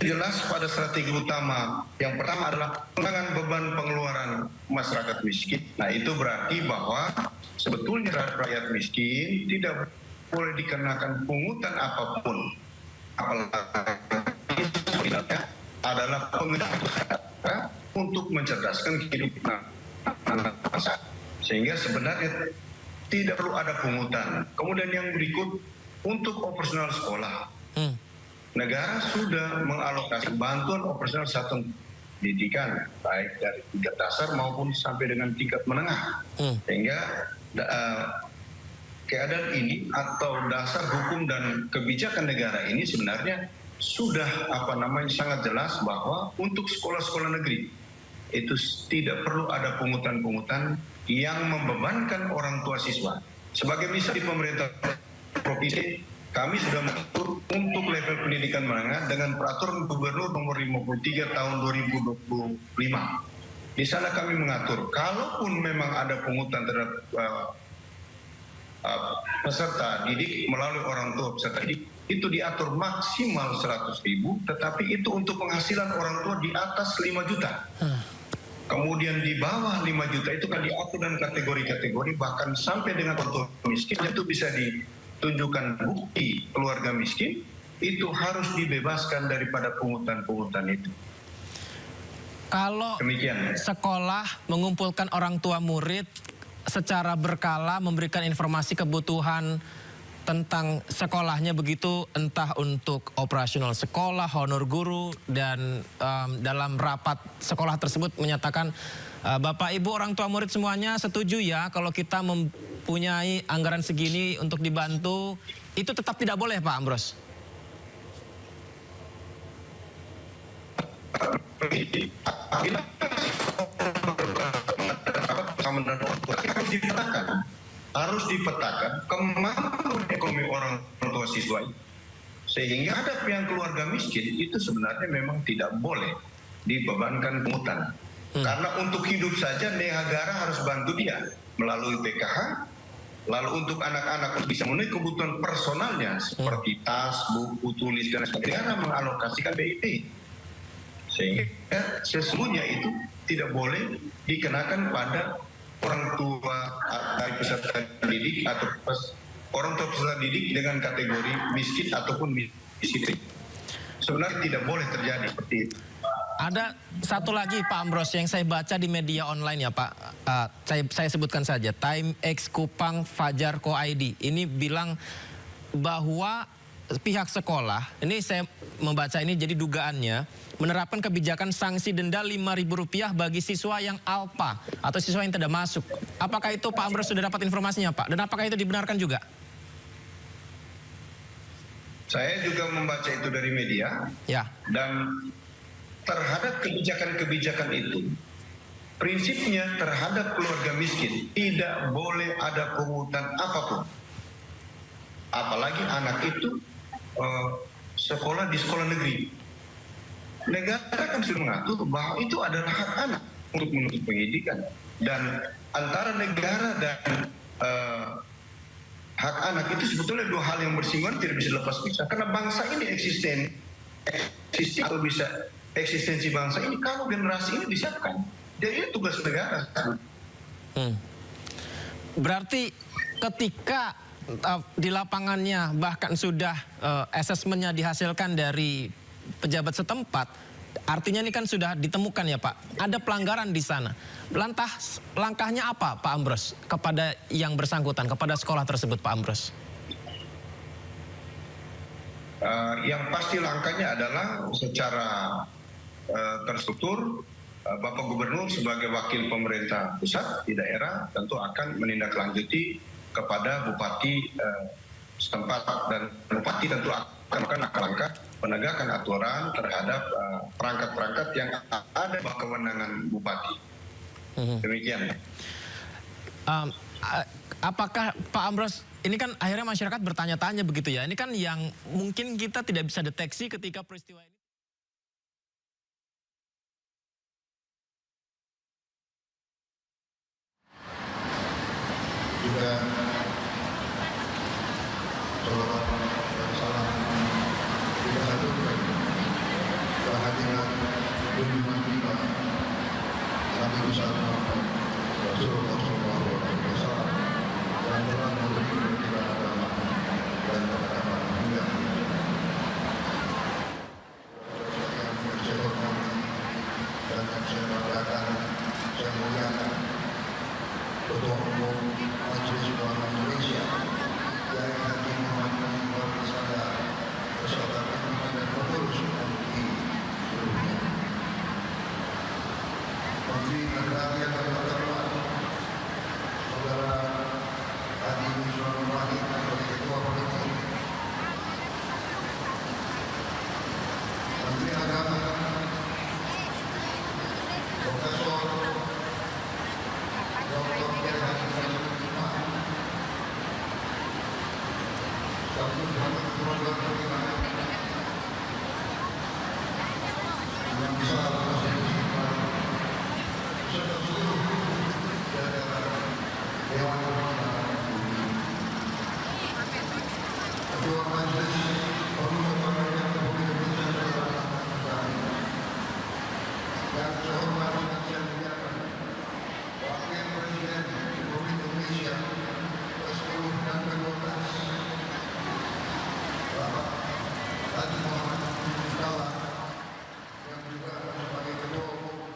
Speaker 23: Jelas pada strategi utama yang pertama adalah pengurangan beban pengeluaran masyarakat miskin. Nah itu berarti bahwa sebetulnya rakyat miskin tidak boleh dikenakan pungutan apapun, apalagi adalah pengenalan untuk mencerdaskan kehidupan masyarakat. Sehingga sebenarnya tidak perlu ada pungutan. Kemudian yang berikut, untuk operasional sekolah. Negara sudah mengalokasi bantuan operasional satuan pendidikan, baik dari tingkat dasar maupun sampai dengan tingkat menengah. Sehingga keadaan ini atau dasar hukum dan kebijakan negara ini sebenarnya sudah sangat jelas bahwa untuk sekolah-sekolah negeri itu tidak perlu ada pungutan-pungutan yang membebankan orang tua siswa. Sebagai misal di pemerintah provinsi, kami sudah mengatur untuk level pendidikan menengah dengan peraturan gubernur nomor 53 tahun 2025. Di sana kami mengatur, kalaupun memang ada pungutan terhadap peserta didik melalui orang tua peserta didik, itu diatur maksimal 100.000, tetapi itu untuk penghasilan orang tua di atas 5 juta. Kemudian di bawah 5 juta itu kan diatur dan kategori-kategori, bahkan sampai dengan orang tua miskin itu bisa ditunjukkan bukti keluarga miskin, itu harus dibebaskan daripada pungutan-pungutan itu.
Speaker 4: Kalau sekolah mengumpulkan orang tua murid secara berkala memberikan informasi kebutuhan tentang sekolahnya begitu, entah untuk operasional sekolah, honor guru, dan dalam rapat sekolah tersebut menyatakan Bapak Ibu orang tua murid semuanya setuju ya kalau kita mempunyai anggaran segini untuk dibantu, itu tetap tidak boleh Pak Ambrus?
Speaker 23: Harus dipetakan kemampuan ekonomi orang tua siswa itu. Sehingga ada yang keluarga miskin itu sebenarnya memang tidak boleh dibebankan pungutan. Karena untuk hidup saja negara harus bantu dia melalui PKH. Lalu untuk anak-anak bisa memenuhi kebutuhan personalnya seperti tas, buku, tulis, dan sebagainya, negara mengalokasikan BIP. Sehingga sesungguhnya itu tidak boleh dikenakan pada orang tua dari peserta didik atau orang tua peserta didik dengan kategori miskin ataupun miskin. Sebenarnya tidak boleh terjadi seperti itu.
Speaker 4: Ada satu lagi Pak Ambrus yang saya baca di media online ya Pak, saya sebutkan saja, Time X Kupang Fajar Ko ID. Ini bilang bahwa pihak sekolah, ini saya membaca ini jadi dugaannya, menerapkan kebijakan sanksi denda Rp5.000 bagi siswa yang alpa atau siswa yang tidak masuk. Apakah itu Pak Ambrus sudah dapat informasinya Pak? Dan apakah itu dibenarkan juga?
Speaker 23: Saya juga membaca itu dari media.
Speaker 4: Ya.
Speaker 23: Dan terhadap kebijakan-kebijakan itu, prinsipnya terhadap keluarga miskin tidak boleh ada pungutan apapun. Apalagi anak itu sekolah di sekolah negeri. Negara kan sudah mengatur bahwa itu adalah hak anak untuk menuntut penyidikan. Dan antara negara dan hak anak itu sebetulnya dua hal yang bersinggungan, tidak bisa lepas pisah. Karena bangsa ini eksistensi atau bisa eksistensi bangsa ini kalau generasi ini disiapkan. Jadi ini tugas negara.
Speaker 4: Berarti ketika di lapangannya bahkan sudah asesmennya dihasilkan dari pejabat setempat, artinya ini kan sudah ditemukan ya Pak, ada pelanggaran di sana. Lantas langkahnya apa Pak Ambrus kepada yang bersangkutan, kepada sekolah tersebut Pak Ambrus?
Speaker 23: Yang pasti langkahnya adalah secara terstruktur, Bapak Gubernur sebagai wakil pemerintah pusat di daerah tentu akan menindaklanjuti kepada bupati setempat, dan bupati tentu akan melakukan langkah penegakan aturan terhadap perangkat-perangkat yang ada di kewenangan bupati. Demikian.
Speaker 4: Apakah Pak Ambrus, ini kan akhirnya masyarakat bertanya-tanya begitu ya, ini kan yang mungkin kita tidak bisa deteksi ketika peristiwa ini.
Speaker 7: Juga salawat dan salam kita haturkan kehadiran kunjungan kita Nabi besar Muhammad Rasulullah SAW yang telah memberikan kita agama dan pengetahuan dunia. Yang saya hormati dan yang saya banggakan, saya muliakan Ketua Umum Majelis Ulama Indonesia Kiai Haji Muhammad Iqbal Sada beserta pimpinan dan pengurus MUI seluruhnya. Menteri Agraria dan Pertanian Saudara Haji Nusron Wahid sebagai Ketua Politik, Menteri Agama Profesor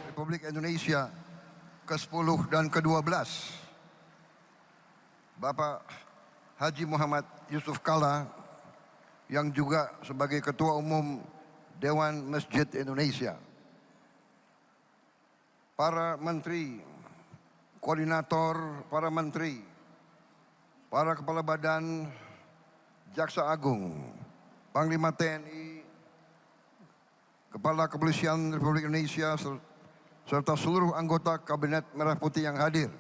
Speaker 7: Republik Indonesia ke-10 dan ke-12, Bapak Haji Muhammad Yusuf Kalla yang juga sebagai Ketua Umum Dewan Masjid Indonesia, para menteri, koordinator para menteri, para kepala badan, Jaksa Agung, Panglima TNI, Kepala Kepolisian Republik Indonesia, serta seluruh anggota Kabinet Merah Putih yang hadir.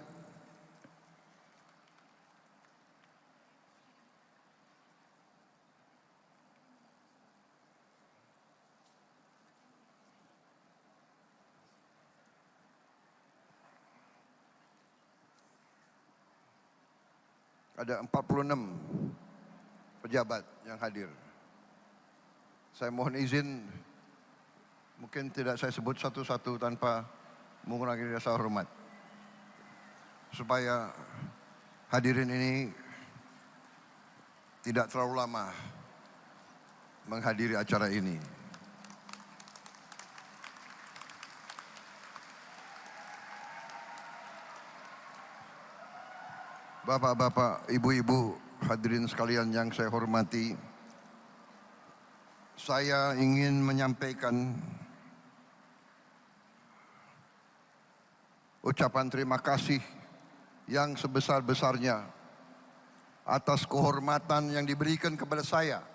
Speaker 7: Ada 46 pejabat yang hadir. Saya mohon izin, mungkin tidak saya sebut satu-satu tanpa mengurangi rasa hormat, supaya hadirin ini tidak terlalu lama menghadiri acara ini. Bapak-bapak, ibu-ibu, hadirin sekalian yang saya hormati, saya ingin menyampaikan ucapan terima kasih yang sebesar-besarnya atas kehormatan yang diberikan kepada saya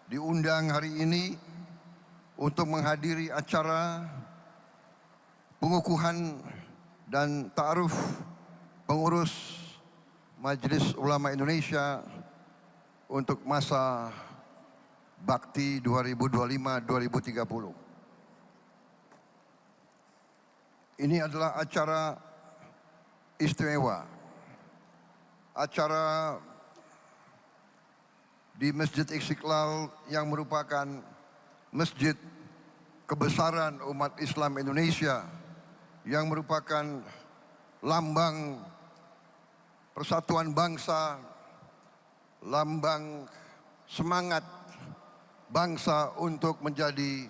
Speaker 7: diundang hari ini untuk menghadiri acara pengukuhan dan ta'aruf pengurus Majelis Ulama Indonesia untuk masa Bakti 2025-2030.
Speaker 8: Ini adalah acara istimewa, acara di Masjid Istiqlal yang merupakan masjid kebesaran umat Islam Indonesia, yang merupakan lambang persatuan bangsa, lambang semangat bangsa untuk menjadi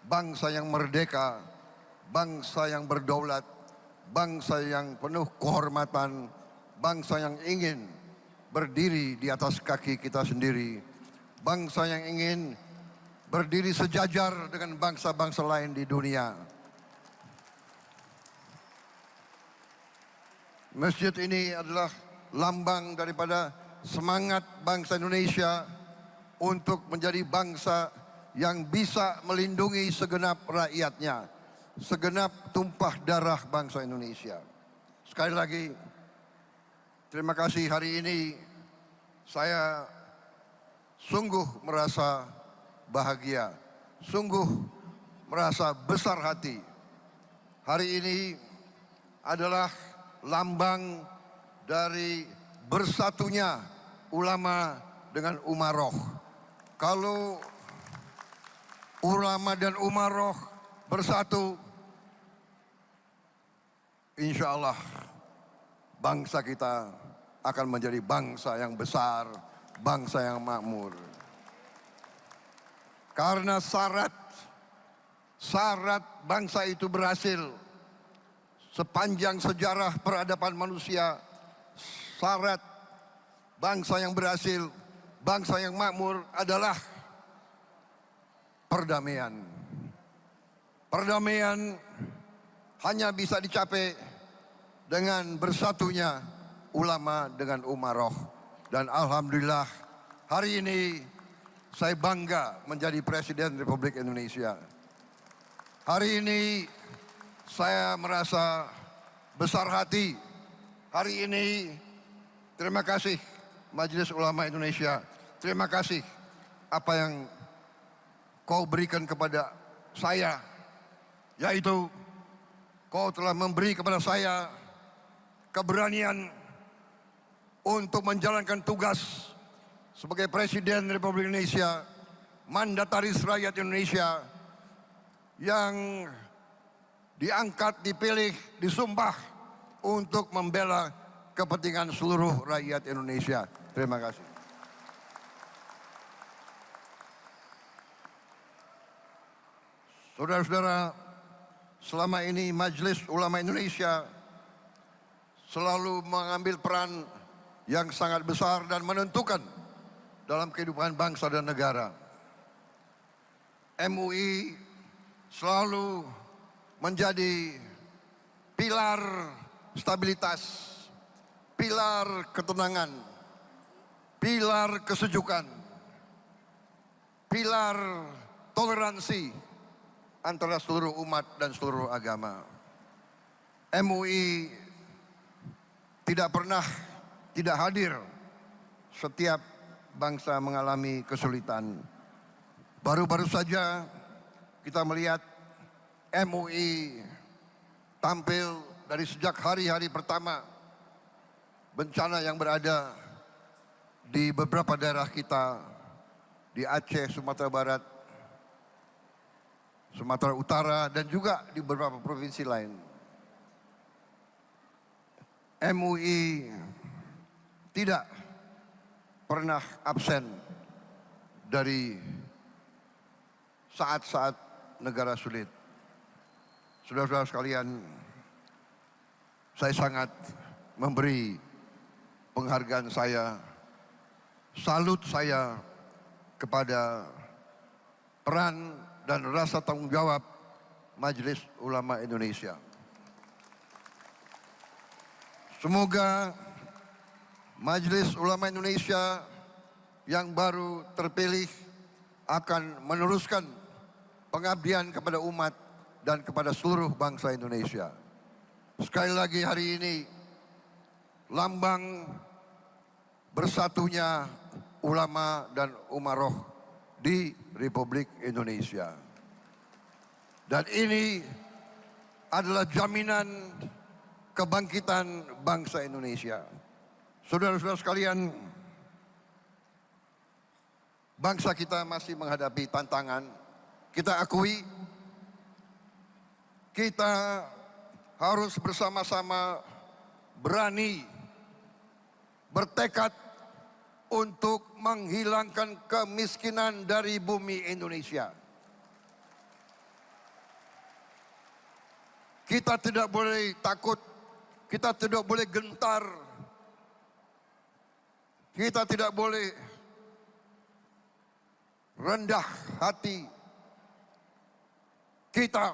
Speaker 8: bangsa yang merdeka, bangsa yang berdaulat, bangsa yang penuh kehormatan, bangsa yang ingin berdiri di atas kaki kita sendiri, bangsa yang ingin berdiri sejajar dengan bangsa-bangsa lain di dunia. Masjid ini adalah lambang daripada semangat bangsa Indonesia untuk menjadi bangsa yang bisa melindungi segenap rakyatnya, segenap tumpah darah bangsa Indonesia. Sekali lagi, terima kasih. Hari ini saya sungguh merasa bahagia, sungguh merasa besar hati. Hari ini adalah lambang dari bersatunya ulama dengan umaroh. Kalau ulama dan umaroh bersatu, insya Allah bangsa kita akan menjadi bangsa yang besar, bangsa yang makmur. Karena syarat bangsa itu berhasil sepanjang sejarah peradaban manusia, syarat bangsa yang berhasil, bangsa yang makmur adalah perdamaian. Perdamaian hanya bisa dicapai dengan bersatunya ulama dengan umaroh. Dan alhamdulillah hari ini saya bangga menjadi Presiden Republik Indonesia. Hari ini saya merasa besar hati. Hari ini terima kasih Majelis Ulama Indonesia. Terima kasih apa yang kau berikan kepada saya, yaitu kau telah memberi kepada saya keberanian untuk menjalankan tugas sebagai Presiden Republik Indonesia, mandataris rakyat Indonesia yang diangkat, dipilih, disumpah untuk membela kepentingan seluruh rakyat Indonesia. Terima kasih. Saudara-saudara, selama ini Majelis Ulama Indonesia selalu mengambil peran yang sangat besar dan menentukan dalam kehidupan bangsa dan negara. MUI selalu menjadi pilar stabilitas, pilar ketenangan, pilar kesejukan, pilar toleransi antara seluruh umat dan seluruh agama. MUI tidak pernah tidak hadir setiap bangsa mengalami kesulitan. Baru-baru saja kita melihat MUI tampil dari sejak hari-hari pertama bencana yang berada di beberapa daerah kita, di Aceh, Sumatera Barat, Sumatera Utara, dan juga di beberapa provinsi lain. MUI tidak pernah absen dari saat-saat negara sulit. Saudara-saudara sekalian, saya sangat memberi penghargaan saya, salut saya kepada peran dan rasa tanggung jawab Majelis Ulama Indonesia. Semoga Majelis Ulama Indonesia yang baru terpilih akan meneruskan pengabdian kepada umat dan kepada seluruh bangsa Indonesia. Sekali lagi hari ini lambang bersatunya ulama dan umaroh di Republik Indonesia. Dan ini adalah jaminan kebangkitan bangsa Indonesia. Saudara-saudara sekalian, bangsa kita masih menghadapi tantangan. Kita akui, kita harus bersama-sama berani, bertekad untuk menghilangkan kemiskinan dari bumi Indonesia. Kita tidak boleh takut, kita tidak boleh gentar, kita tidak boleh rendah hati. Kita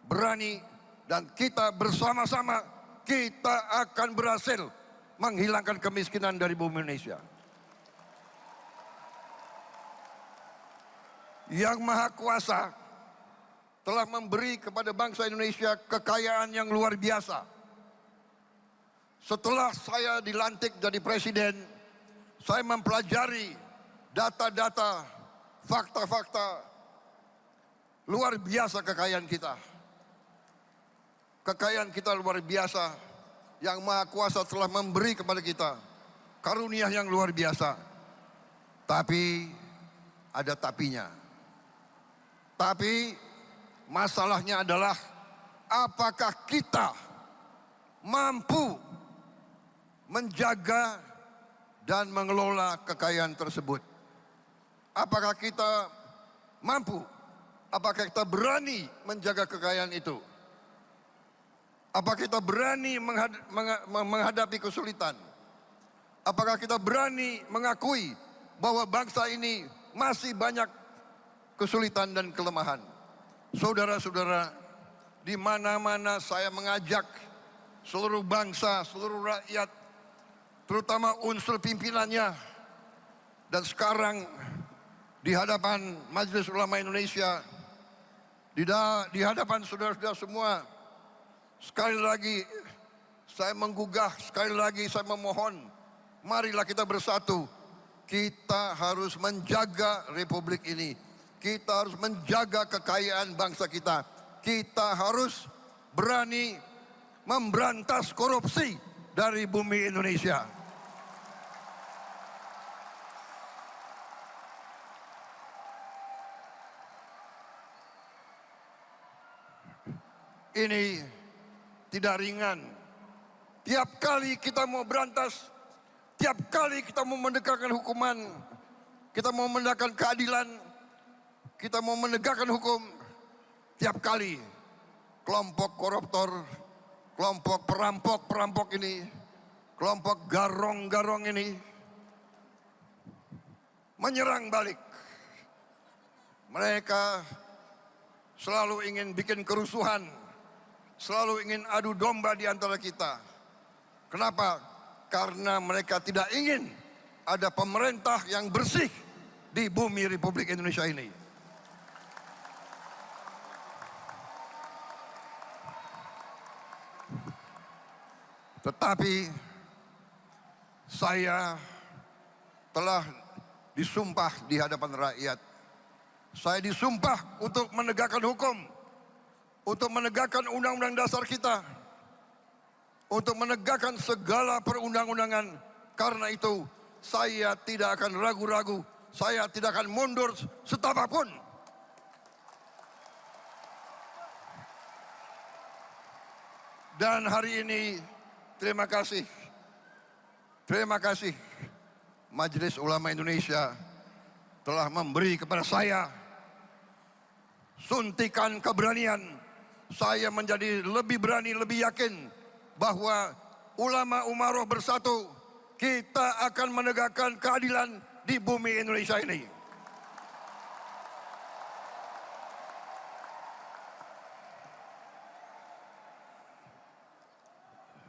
Speaker 8: berani dan kita bersama-sama, kita akan berhasil menghilangkan kemiskinan dari bumi Indonesia. Yang Maha Kuasa telah memberi kepada bangsa Indonesia kekayaan yang luar biasa. Setelah saya dilantik jadi presiden, saya mempelajari data-data, fakta-fakta, luar biasa kekayaan kita. Kekayaan kita luar biasa, yang Maha Kuasa telah memberi kepada kita. Karunia yang luar biasa. Tapi, ada tapinya. Tapi, masalahnya adalah apakah kita mampu menjaga dan mengelola kekayaan tersebut? Apakah kita mampu? Apakah kita berani menjaga kekayaan itu? Apakah kita berani menghadapi kesulitan? Apakah kita berani mengakui bahwa bangsa ini masih banyak kesulitan dan kelemahan? Saudara-saudara, di mana-mana saya mengajak seluruh bangsa, seluruh rakyat, terutama unsur pimpinannya, dan sekarang di hadapan Majelis Ulama Indonesia, di hadapan saudara-saudara semua, sekali lagi saya menggugah, sekali lagi saya memohon, marilah kita bersatu. Kita harus menjaga republik ini. Kita harus menjaga kekayaan bangsa kita. Kita harus berani memberantas korupsi dari bumi Indonesia. Ini tidak ringan. Tiap kali kita mau berantas, tiap kali kita mau menegakkan hukuman, kita mau menegakkan keadilan, kita mau menegakkan hukum, tiap kali kelompok koruptor, kelompok perampok-perampok ini, kelompok garong-garong ini menyerang balik. Mereka selalu ingin bikin kerusuhan, selalu ingin adu domba di antara kita. Kenapa? Karena mereka tidak ingin ada pemerintah yang bersih di bumi Republik Indonesia ini. Tetapi saya telah disumpah di hadapan rakyat. Saya disumpah untuk menegakkan hukum, untuk menegakkan undang-undang dasar kita, untuk menegakkan segala perundang-undangan. Karena itu saya tidak akan ragu-ragu, saya tidak akan mundur setapapun. Dan hari ini terima kasih Majelis Ulama Indonesia telah memberi kepada saya suntikan keberanian. Saya menjadi lebih berani, lebih yakin bahwa ulama umaroh bersatu, kita akan menegakkan keadilan di bumi Indonesia ini.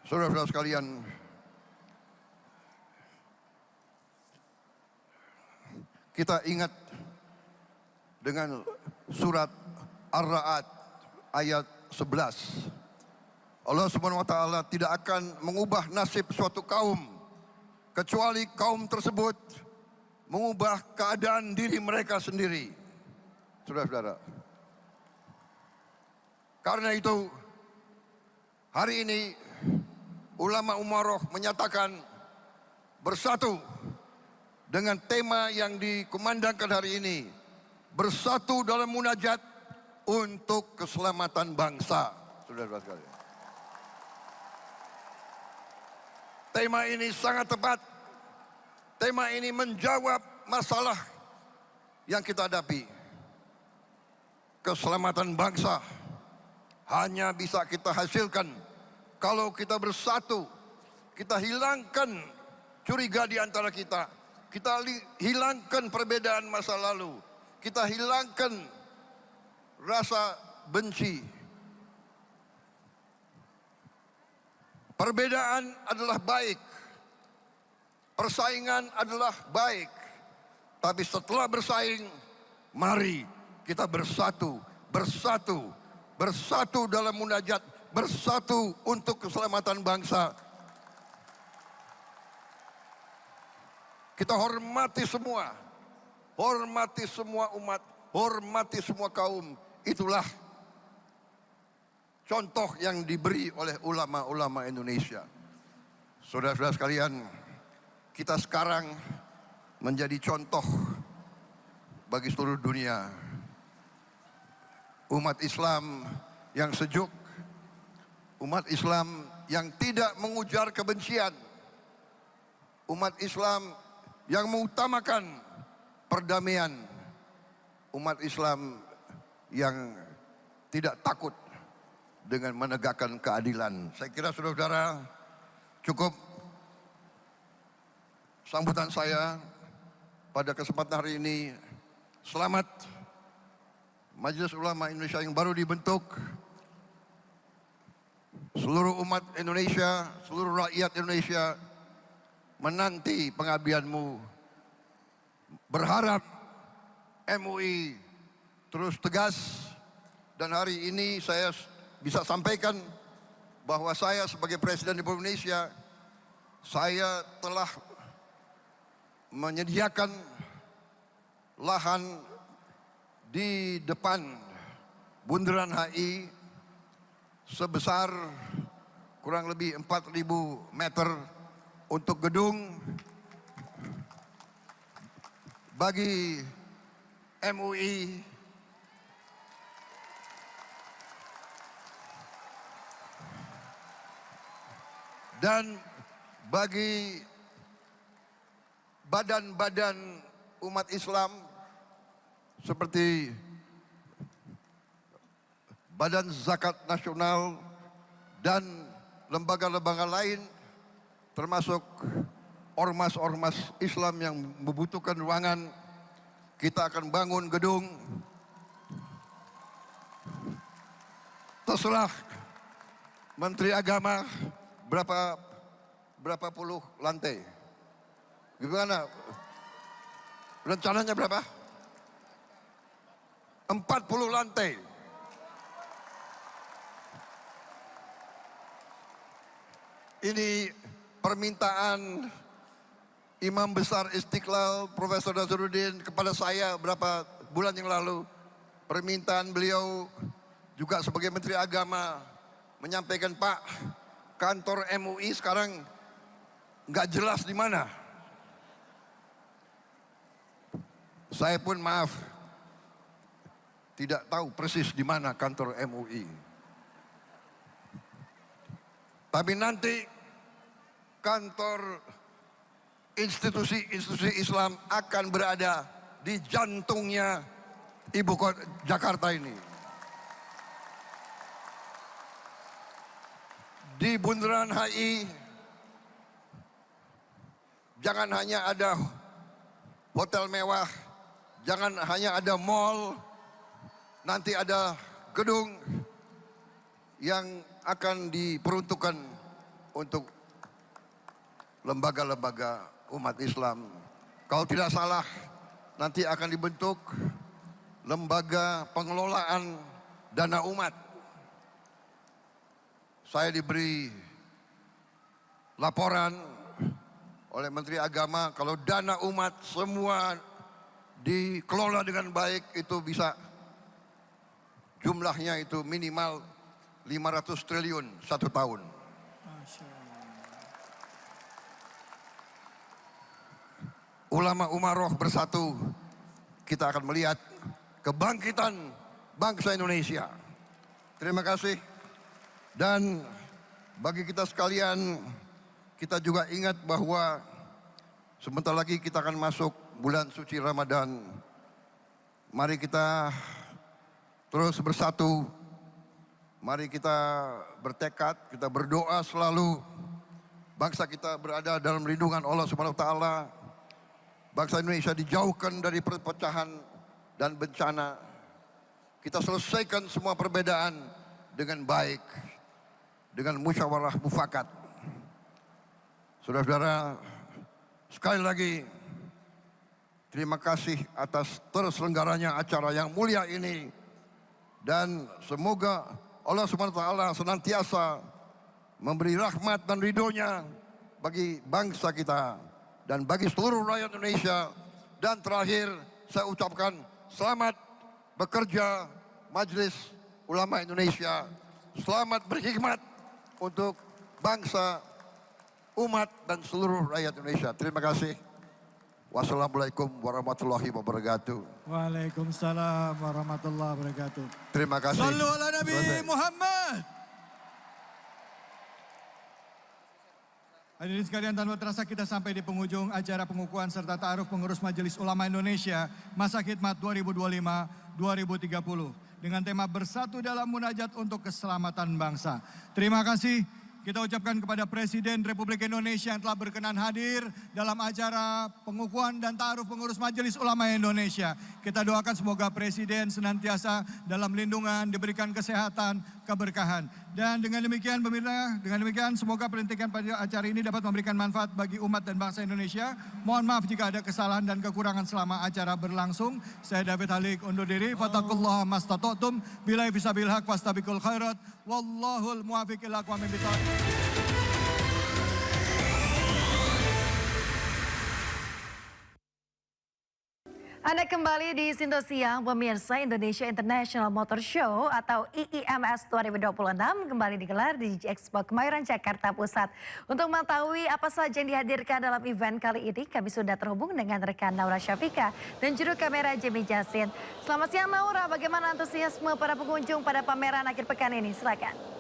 Speaker 8: Saudara-saudara sekalian, kita ingat dengan surat Ar-Ra'd ayat 11. Allah Subhanahu wa taala tidak akan mengubah nasib suatu kaum kecuali kaum tersebut mengubah keadaan diri mereka sendiri. Saudara-saudara, karena itu Hari ini ulama umaroh menyatakan bersatu dengan tema yang dikumandangkan hari ini. Bersatu dalam munajat untuk keselamatan bangsa. Saudara-saudara sekalian. Tema ini sangat tepat. Tema ini menjawab masalah yang kita hadapi. Keselamatan bangsa hanya bisa kita hasilkan kalau kita bersatu. Kita hilangkan curiga di antara kita. Kita hilangkan perbedaan masa lalu. Kita hilangkan rasa benci. Perbedaan adalah baik. Persaingan adalah baik. Tapi setelah bersaing, mari kita bersatu. Bersatu. Bersatu dalam munajat. Bersatu untuk keselamatan bangsa. Kita hormati semua. Hormati semua umat, hormati semua kaum. Itulah contoh yang diberi oleh ulama-ulama Indonesia. Saudara-saudara sekalian, kita sekarang menjadi contoh bagi seluruh dunia. Umat Islam yang sejuk, umat Islam yang tidak mengujar kebencian, umat Islam yang mengutamakan perdamaian, umat Islam yang tidak takut dengan menegakkan keadilan. Saya kira saudara-saudara cukup sambutan saya pada kesempatan hari ini. Selamat Majelis Ulama Indonesia yang baru dibentuk. Seluruh umat Indonesia, seluruh rakyat Indonesia menanti pengabdianmu. Berharap MUI terus tegas, dan hari ini saya bisa sampaikan bahwa saya sebagai Presiden Republik Indonesia, saya telah menyediakan lahan di depan Bundaran HI sebesar kurang lebih 4.000 meter untuk gedung bagi MUI dan bagi badan-badan umat Islam seperti Badan Zakat Nasional dan lembaga-lembaga lain, termasuk ormas-ormas Islam yang membutuhkan ruangan. Kita akan bangun gedung. Terserah Menteri Agama berapa puluh lantai. Gimana? Rencananya berapa? 40 lantai. Ini permintaan Imam Besar Istiqlal Profesor Nazaruddin kepada saya berapa bulan yang lalu. Permintaan beliau juga sebagai Menteri Agama menyampaikan, Pak, kantor MUI sekarang nggak jelas di mana. Saya pun maaf, tidak tahu persis di mana kantor MUI. Tapi nanti kantor institusi Islam akan berada di jantungnya ibu kota Jakarta ini. Di Bundaran HI jangan hanya ada hotel mewah, jangan hanya ada mall, nanti ada gedung yang akan diperuntukkan untuk lembaga-lembaga umat Islam. Kalau tidak salah, nanti akan dibentuk lembaga pengelolaan dana umat. Saya diberi laporan oleh Menteri Agama kalau dana umat semua dikelola dengan baik itu bisa jumlahnya itu minimal 500 triliun 1 tahun. Ulama umaroh bersatu, kita akan melihat kebangkitan bangsa Indonesia. Terima kasih. Dan bagi kita sekalian, kita juga ingat bahwa sebentar lagi kita akan masuk bulan suci Ramadan. Mari kita terus bersatu. Mari kita bertekad, kita berdoa selalu. Bangsa kita berada dalam lindungan Allah Subhanahu wa taala. Bangsa Indonesia dijauhkan dari perpecahan dan bencana. Kita selesaikan semua perbedaan dengan baik, dengan musyawarah mufakat. Saudara-saudara, sekali lagi terima kasih atas terselenggaranya acara yang mulia ini. Dan semoga Allah SWT senantiasa memberi rahmat dan ridhonya bagi bangsa kita dan bagi seluruh rakyat Indonesia. Dan terakhir saya ucapkan selamat bekerja Majelis Ulama Indonesia. Selamat berkhidmat untuk bangsa, umat dan seluruh rakyat Indonesia. Terima kasih. Wassalamualaikum warahmatullahi wabarakatuh.
Speaker 6: Waalaikumsalam warahmatullahi wabarakatuh.
Speaker 8: Terima kasih.
Speaker 6: Sallu ala Nabi Muhammad. Hadirin sekalian, tanpa terasa kita sampai di penghujung acara pengukuhan serta ta'aruf pengurus Majelis Ulama Indonesia masa khidmat 2025-2030 dengan tema bersatu dalam munajat untuk keselamatan bangsa. Terima kasih kita ucapkan kepada Presiden Republik Indonesia yang telah berkenan hadir dalam acara pengukuhan dan ta'aruf pengurus Majelis Ulama Indonesia. Kita doakan semoga Presiden senantiasa dalam lindungan, diberikan kesehatan, keberkahan. Dan dengan demikian pemirsa, dengan demikian semoga pelantikan pada acara ini dapat memberikan manfaat bagi umat dan bangsa Indonesia. Mohon maaf jika ada kesalahan dan kekurangan selama acara berlangsung. Saya David Halik undur diri. Fattaqullaha mastata'tum. Billahi fisabil haq fastabiqul khairat. Wallahul muwaffiq ila aqwamit thoriq.
Speaker 1: Anda kembali di Sindo Siang, pemirsa. Indonesia International Motor Show atau IIMS 2026 kembali digelar di Expo Kemayoran, Jakarta Pusat. Untuk mengetahui apa saja yang dihadirkan dalam event kali ini, kami sudah terhubung dengan rekan Naura Syafika dan juru kamera Jimmy Jasin. Selamat siang Naura, bagaimana antusiasme para pengunjung pada pameran akhir pekan ini? Silakan.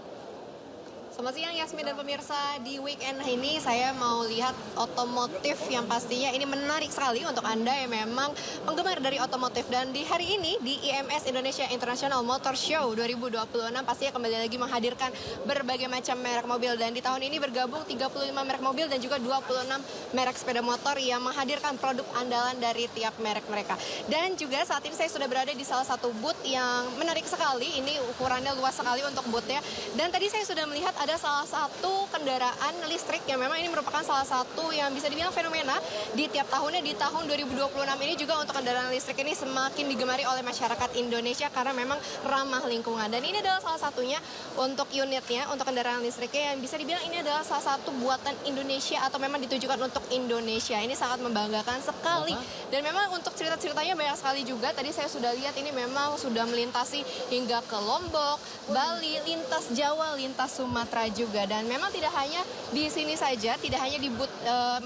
Speaker 9: Selamat siang Yasmin dan pemirsa, di weekend ini saya mau lihat otomotif yang pastinya ini menarik sekali untuk Anda yang memang penggemar dari otomotif. Dan di hari ini di IMS Indonesia International Motor Show 2026 pastinya kembali lagi menghadirkan berbagai macam merek mobil. Dan di tahun ini bergabung 35 merek mobil dan juga 26 merek sepeda motor yang menghadirkan produk andalan dari tiap merek mereka. Dan juga saat ini saya sudah berada di salah satu booth yang menarik sekali, ini ukurannya luas sekali untuk boothnya. Dan tadi saya sudah melihat ada salah satu kendaraan listrik yang memang ini merupakan salah satu yang bisa dibilang fenomena di tiap tahunnya. Di tahun 2026 ini juga untuk kendaraan listrik ini semakin digemari oleh masyarakat Indonesia karena memang ramah lingkungan. Dan ini adalah salah satunya untuk unitnya, untuk kendaraan listriknya yang bisa dibilang ini adalah salah satu buatan Indonesia atau memang ditujukan untuk Indonesia. Ini sangat membanggakan sekali. Dan memang untuk cerita-ceritanya banyak sekali juga. Tadi saya sudah lihat ini memang sudah melintasi hingga ke Lombok, Bali, lintas Jawa, lintas Sumatera juga. Dan memang tidak hanya di sini saja, tidak hanya di booth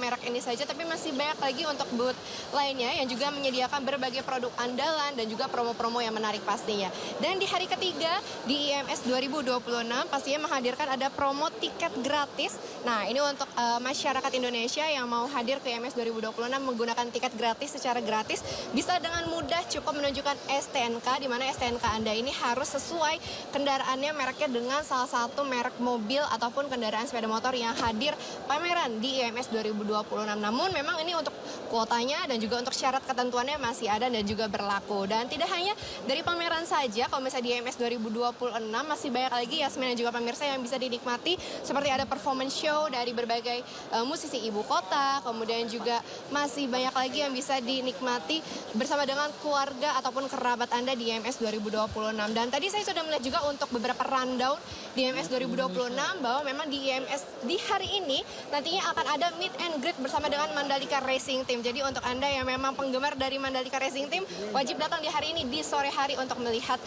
Speaker 9: merek ini saja, tapi masih banyak lagi untuk booth lainnya yang juga menyediakan berbagai produk andalan dan juga promo-promo yang menarik pastinya. Dan di hari ketiga di IMS 2026 pastinya menghadirkan ada promo tiket gratis. Nah, ini untuk masyarakat Indonesia yang mau hadir ke IMS 2026 menggunakan tiket gratis secara gratis bisa dengan mudah cukup menunjukkan STNK, di mana STNK Anda ini harus sesuai kendaraannya, mereknya dengan salah satu merek mobil ataupun kendaraan sepeda motor yang hadir pameran di IMS 2026. Namun memang ini untuk kuotanya dan juga untuk syarat ketentuannya masih ada dan juga berlaku. Dan tidak hanya dari pameran saja, kalau misalnya di IMS 2026 masih banyak lagi Yasmin dan juga pemirsa yang bisa dinikmati, seperti ada performance show dari berbagai musisi ibu kota, kemudian juga masih banyak lagi yang bisa dinikmati bersama dengan keluarga ataupun kerabat Anda di IMS 2026. Dan tadi saya sudah melihat juga untuk beberapa rundown di IMS 2026 bahwa memang di IMS di hari ini nantinya akan ada meet and greet bersama dengan Mandalika Racing Team. Jadi untuk Anda yang memang penggemar dari Mandalika Racing Team wajib datang di hari ini di sore hari untuk melihat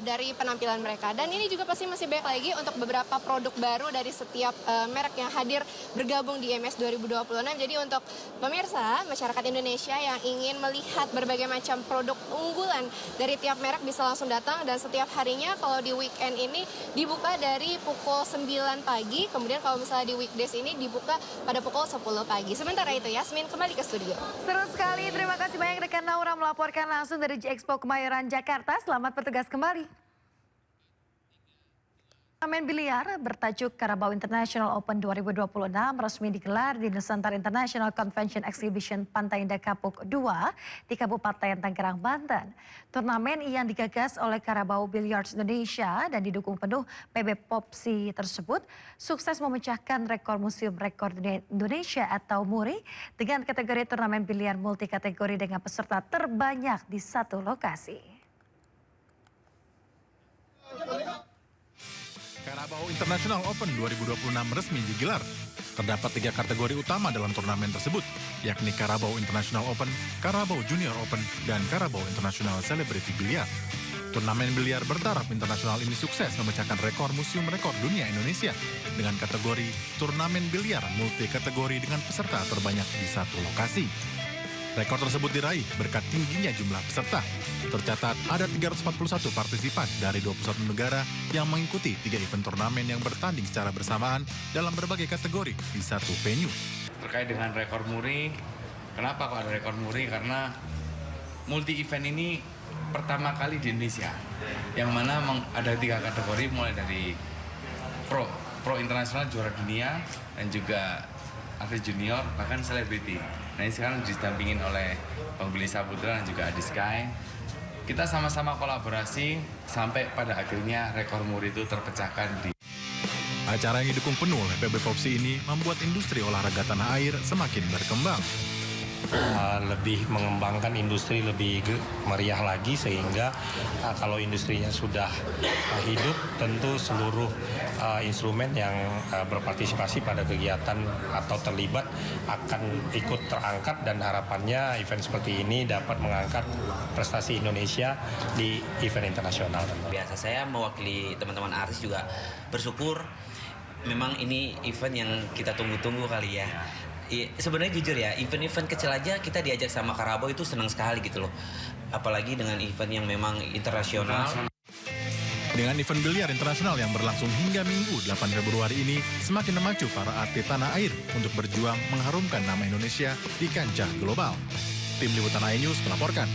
Speaker 9: dari penampilan mereka. Dan ini juga pasti masih banyak lagi untuk beberapa produk baru dari setiap merek yang hadir bergabung di IMS 2026. Jadi untuk pemirsa masyarakat Indonesia yang ingin melihat berbagai macam produk unggulan dari tiap merek bisa langsung datang, dan setiap harinya kalau di weekend ini dibuka dari pukul 9 pagi, kemudian kalau misalnya di weekdays ini dibuka pada pukul 10 pagi. Sementara itu Yasmin kembali ke studio.
Speaker 1: Seru sekali, terima kasih banyak rekan Naura melaporkan langsung dari G-Expo Kemayoran, Jakarta. Selamat bertugas kembali. Turnamen biliar bertajuk Carabao International Open 2026 resmi digelar di Nusantara International Convention Exhibition Pantai Indah Kapuk 2 di Kabupaten Tangerang, Banten. Turnamen yang digagas oleh Carabao Billiards Indonesia dan didukung penuh PB Popsi tersebut sukses memecahkan rekor Museum Rekor Indonesia atau MURI dengan kategori turnamen biliar multi kategori dengan peserta terbanyak di satu lokasi.
Speaker 10: Carabao International Open 2026 resmi digelar. Terdapat 3 kategori utama dalam turnamen tersebut, yakni Carabao International Open, Carabao Junior Open, dan Carabao International Celebrity Billiard. Turnamen biliar bertaraf internasional ini sukses memecahkan rekor Museum Rekor Dunia Indonesia dengan kategori turnamen biliar multi kategori dengan peserta terbanyak di satu lokasi. Rekor tersebut diraih berkat tingginya jumlah peserta. Tercatat ada 341 partisipan dari 21 negara yang mengikuti 3 event turnamen yang bertanding secara bersamaan dalam berbagai kategori di satu venue.
Speaker 11: Terkait dengan rekor MURI, kenapa kok ada rekor MURI? Karena multi event ini pertama kali di Indonesia, yang mana ada 3 kategori mulai dari pro internasional juara dunia dan juga atlet junior bahkan selebriti. Nah ini sekarang didampingin oleh Bang Billy Saputra dan juga Adi Sky. Kita sama-sama kolaborasi sampai pada akhirnya rekor MURI itu terpecahkan di.
Speaker 10: Acara yang didukung penuh oleh PB Popsi ini membuat industri olahraga tanah air semakin berkembang.
Speaker 12: Lebih mengembangkan industri lebih meriah lagi, sehingga kalau industrinya sudah hidup, tentu seluruh instrumen yang berpartisipasi pada kegiatan atau terlibat akan ikut terangkat, dan harapannya event seperti ini dapat mengangkat prestasi Indonesia di event internasional.
Speaker 24: Biasa saya mewakili teman-teman artis juga bersyukur, memang ini event yang kita tunggu-tunggu kali ya. Sebenarnya jujur ya, event-event kecil aja kita diajak sama Carabao itu senang sekali gitu loh. Apalagi dengan event yang memang internasional.
Speaker 10: Dengan event biliar internasional yang berlangsung hingga Minggu 8 Februari ini, semakin memacu para atlet tanah air untuk berjuang mengharumkan nama Indonesia di kancah global. Tim Liputan iNews melaporkan.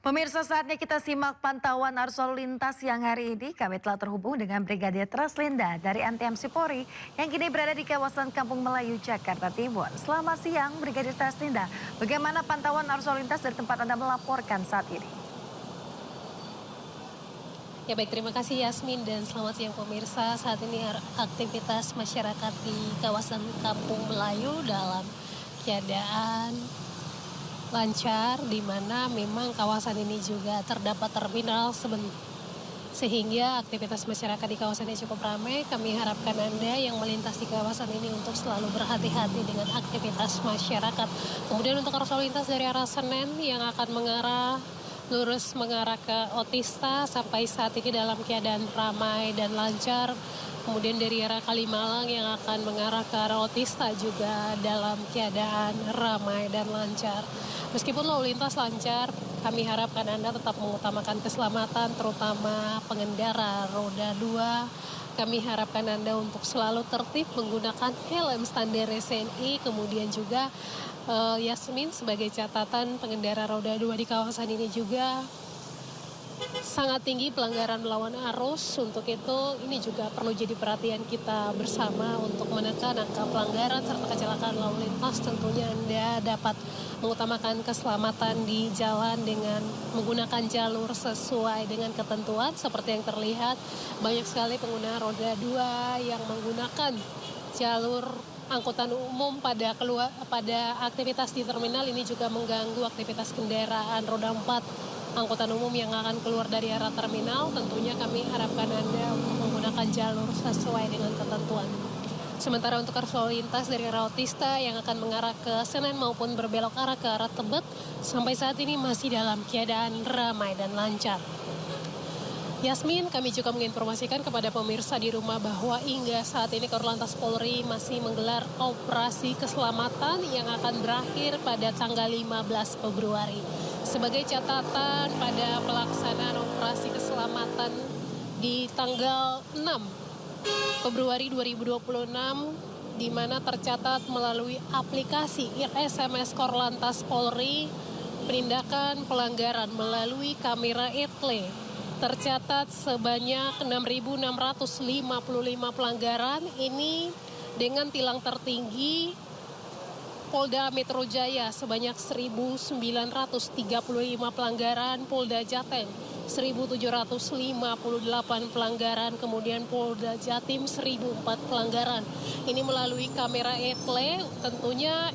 Speaker 1: Pemirsa, saatnya kita simak pantauan arus lalu lintas yang hari ini. Kami telah terhubung dengan Brigadir Traslinda dari NTMC Polri yang kini berada di kawasan Kampung Melayu, Jakarta Timur. Selamat siang, Brigadir Traslinda. Bagaimana pantauan arus lalu lintas dari tempat Anda melaporkan saat ini?
Speaker 25: Ya baik, terima kasih Yasmin dan selamat siang pemirsa. Saat ini aktivitas masyarakat di kawasan Kampung Melayu dalam keadaan lancar, di mana memang kawasan ini juga terdapat terminal sehingga aktivitas masyarakat di kawasan ini cukup ramai. Kami harapkan Anda yang melintas di kawasan ini untuk selalu berhati-hati dengan aktivitas masyarakat. Kemudian untuk arus lalu lintas dari arah Senen yang akan lurus mengarah ke Otista sampai saat ini dalam keadaan ramai dan lancar. Kemudian dari arah Kalimalang yang akan mengarah ke arah Otista juga dalam keadaan ramai dan lancar. Meskipun lalu lintas lancar, kami harapkan Anda tetap mengutamakan keselamatan, terutama pengendara roda 2. Kami harapkan Anda untuk selalu tertib menggunakan helm standar SNI. Kemudian juga Yasmin, sebagai catatan, pengendara roda 2 di kawasan ini juga sangat tinggi pelanggaran melawan arus. Untuk itu ini juga perlu jadi perhatian kita bersama untuk menekan angka pelanggaran serta kecelakaan lalu lintas. Tentunya Anda dapat mengutamakan keselamatan di jalan dengan menggunakan jalur sesuai dengan ketentuan. Seperti yang terlihat, banyak sekali pengguna roda 2 yang menggunakan jalur angkutan umum pada aktivitas di terminal. Ini juga mengganggu aktivitas kendaraan roda 4 angkutan umum yang akan keluar dari arah terminal. Tentunya kami harapkan Anda untuk menggunakan jalur sesuai dengan ketentuan. Sementara untuk arus lalu lintas dari arah Otista yang akan mengarah ke Senen maupun berbelok arah ke arah Tebet, sampai saat ini masih dalam keadaan ramai dan lancar. Yasmin, kami juga menginformasikan kepada pemirsa di rumah bahwa hingga saat ini Korlantas Polri masih menggelar operasi keselamatan yang akan berakhir pada tanggal 15 Februari. Sebagai catatan, pada pelaksanaan operasi keselamatan di tanggal 6 Februari 2026, di mana tercatat melalui aplikasi SMS Korlantas Polri, penindakan pelanggaran melalui kamera etle tercatat sebanyak 6.655 pelanggaran. Ini dengan tilang tertinggi Polda Metro Jaya sebanyak 1.935 pelanggaran, Polda Jateng 1.758 pelanggaran, kemudian Polda Jatim 1.004 pelanggaran. Ini melalui kamera etle. Tentunya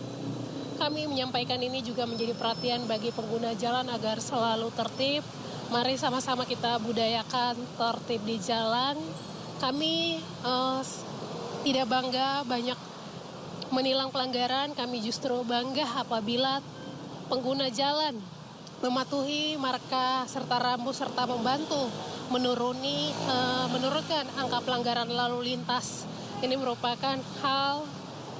Speaker 25: kami menyampaikan ini juga menjadi perhatian bagi pengguna jalan agar selalu tertib. Mari sama-sama kita budayakan tertib di jalan. Kami tidak bangga banyak menilang pelanggaran, kami justru bangga apabila pengguna jalan mematuhi marka serta rambu serta membantu menurunkan angka pelanggaran lalu lintas. Ini merupakan hal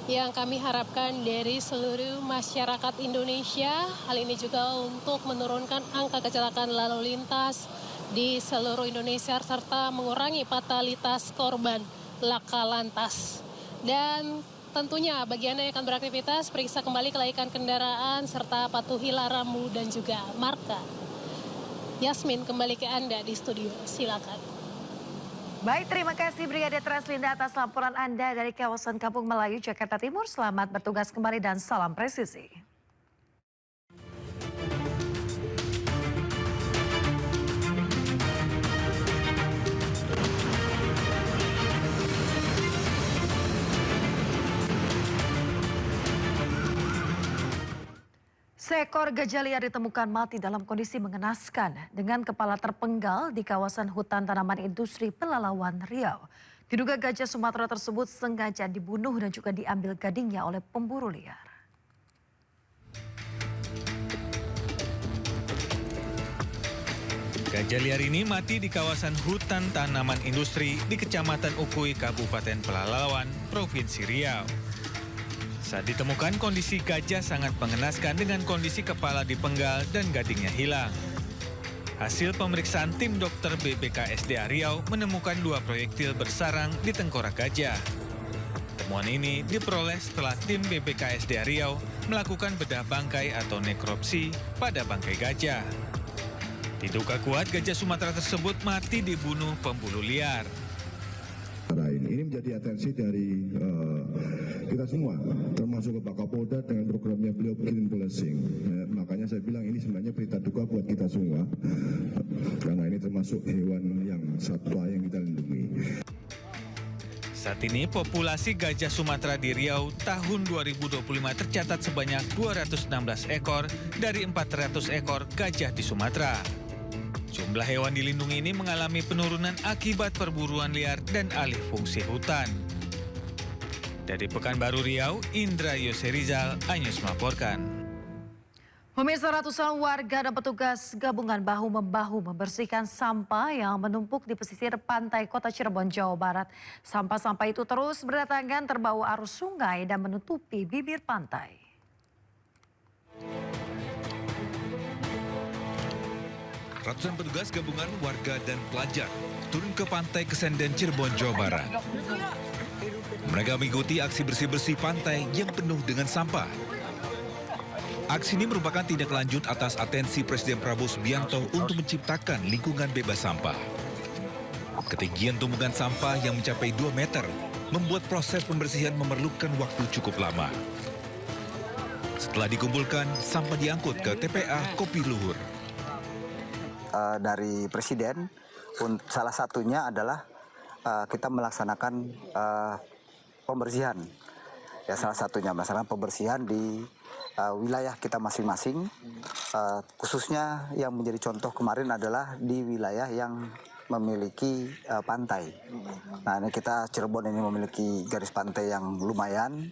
Speaker 25: yang kami harapkan dari seluruh masyarakat Indonesia. Hal ini juga untuk menurunkan angka kecelakaan lalu lintas di seluruh Indonesia serta mengurangi fatalitas korban laka lantas. Dan tentunya bagi Anda yang akan beraktivitas, periksa kembali kelaikan kendaraan serta patuhilah rambu dan juga marka. Yasmin, kembali ke Anda di studio, silakan.
Speaker 1: Baik, terima kasih Brigade Traslinda atas laporan Anda dari kawasan Kampung Melayu, Jakarta Timur. Selamat bertugas kembali dan salam presisi. Seekor gajah liar ditemukan mati dalam kondisi mengenaskan dengan kepala terpenggal di kawasan hutan tanaman industri Pelalawan, Riau. Diduga gajah Sumatera tersebut sengaja dibunuh dan juga diambil gadingnya oleh pemburu liar.
Speaker 5: Gajah liar ini mati di kawasan hutan tanaman industri di Kecamatan Ukui, Kabupaten Pelalawan, Provinsi Riau. Saat ditemukan, kondisi gajah sangat mengenaskan dengan kondisi kepala dipenggal dan gadingnya hilang. Hasil pemeriksaan tim dokter BPKSDA Riau menemukan 2 proyektil bersarang di tengkorak gajah. Temuan ini diperoleh setelah tim BPKSDA Riau melakukan bedah bangkai atau nekropsi pada bangkai gajah. Diduga kuat gajah Sumatera tersebut mati dibunuh pemburu liar.
Speaker 14: Ini menjadi atensi dari kita semua, termasuk Pak Kapolda dengan programnya beliau Clean Policing. Makanya saya bilang ini sebenarnya berita duka buat kita semua, karena ini termasuk hewan yang satwa yang kita lindungi.
Speaker 5: Saat ini populasi gajah Sumatera di Riau tahun 2025 tercatat sebanyak 216 ekor dari 400 ekor gajah di Sumatera. Jumlah hewan dilindungi ini mengalami penurunan akibat perburuan liar dan alih fungsi hutan. Dari Pekanbaru Riau, Indra Yoserizal, Anyus melaporkan.
Speaker 1: Pemirsa, ratusan warga dan petugas gabungan bahu-membahu membersihkan sampah yang menumpuk di pesisir pantai Kota Cirebon, Jawa Barat. Sampah-sampah itu terus berdatangan terbawa arus sungai dan menutupi bibir pantai.
Speaker 15: Ratusan petugas gabungan warga dan pelajar turun ke pantai Kesenden, Cirebon, Jawa Barat. Mereka mengikuti aksi bersih-bersih pantai yang penuh dengan sampah. Aksi ini merupakan tindak lanjut atas atensi Presiden Prabowo Subianto untuk menciptakan lingkungan bebas sampah. Ketinggian tumpukan sampah yang mencapai 2 meter membuat proses pembersihan memerlukan waktu cukup lama. Setelah dikumpulkan, sampah diangkut ke TPA Kopi Luhur.
Speaker 13: Dari Presiden, salah satunya adalah kita melaksanakan pembersihan. Ya, salah satunya melaksanakan pembersihan di wilayah kita masing-masing. Khususnya yang menjadi contoh kemarin adalah di wilayah yang memiliki pantai. Nah, ini kita Cirebon ini memiliki garis pantai yang lumayan,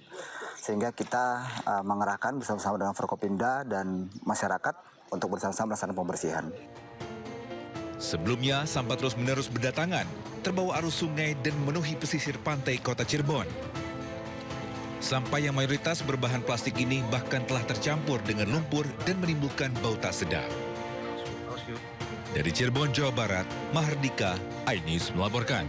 Speaker 13: sehingga kita mengerahkan bersama-sama dengan Forkopimda dan masyarakat untuk bersama-sama melaksanakan pembersihan.
Speaker 15: Sebelumnya, sampah terus-menerus berdatangan, terbawa arus sungai dan memenuhi pesisir pantai kota Cirebon. Sampah yang mayoritas berbahan plastik ini bahkan telah tercampur dengan lumpur dan menimbulkan bau tak sedap. Dari Cirebon, Jawa Barat, Mahardika, iNews melaporkan.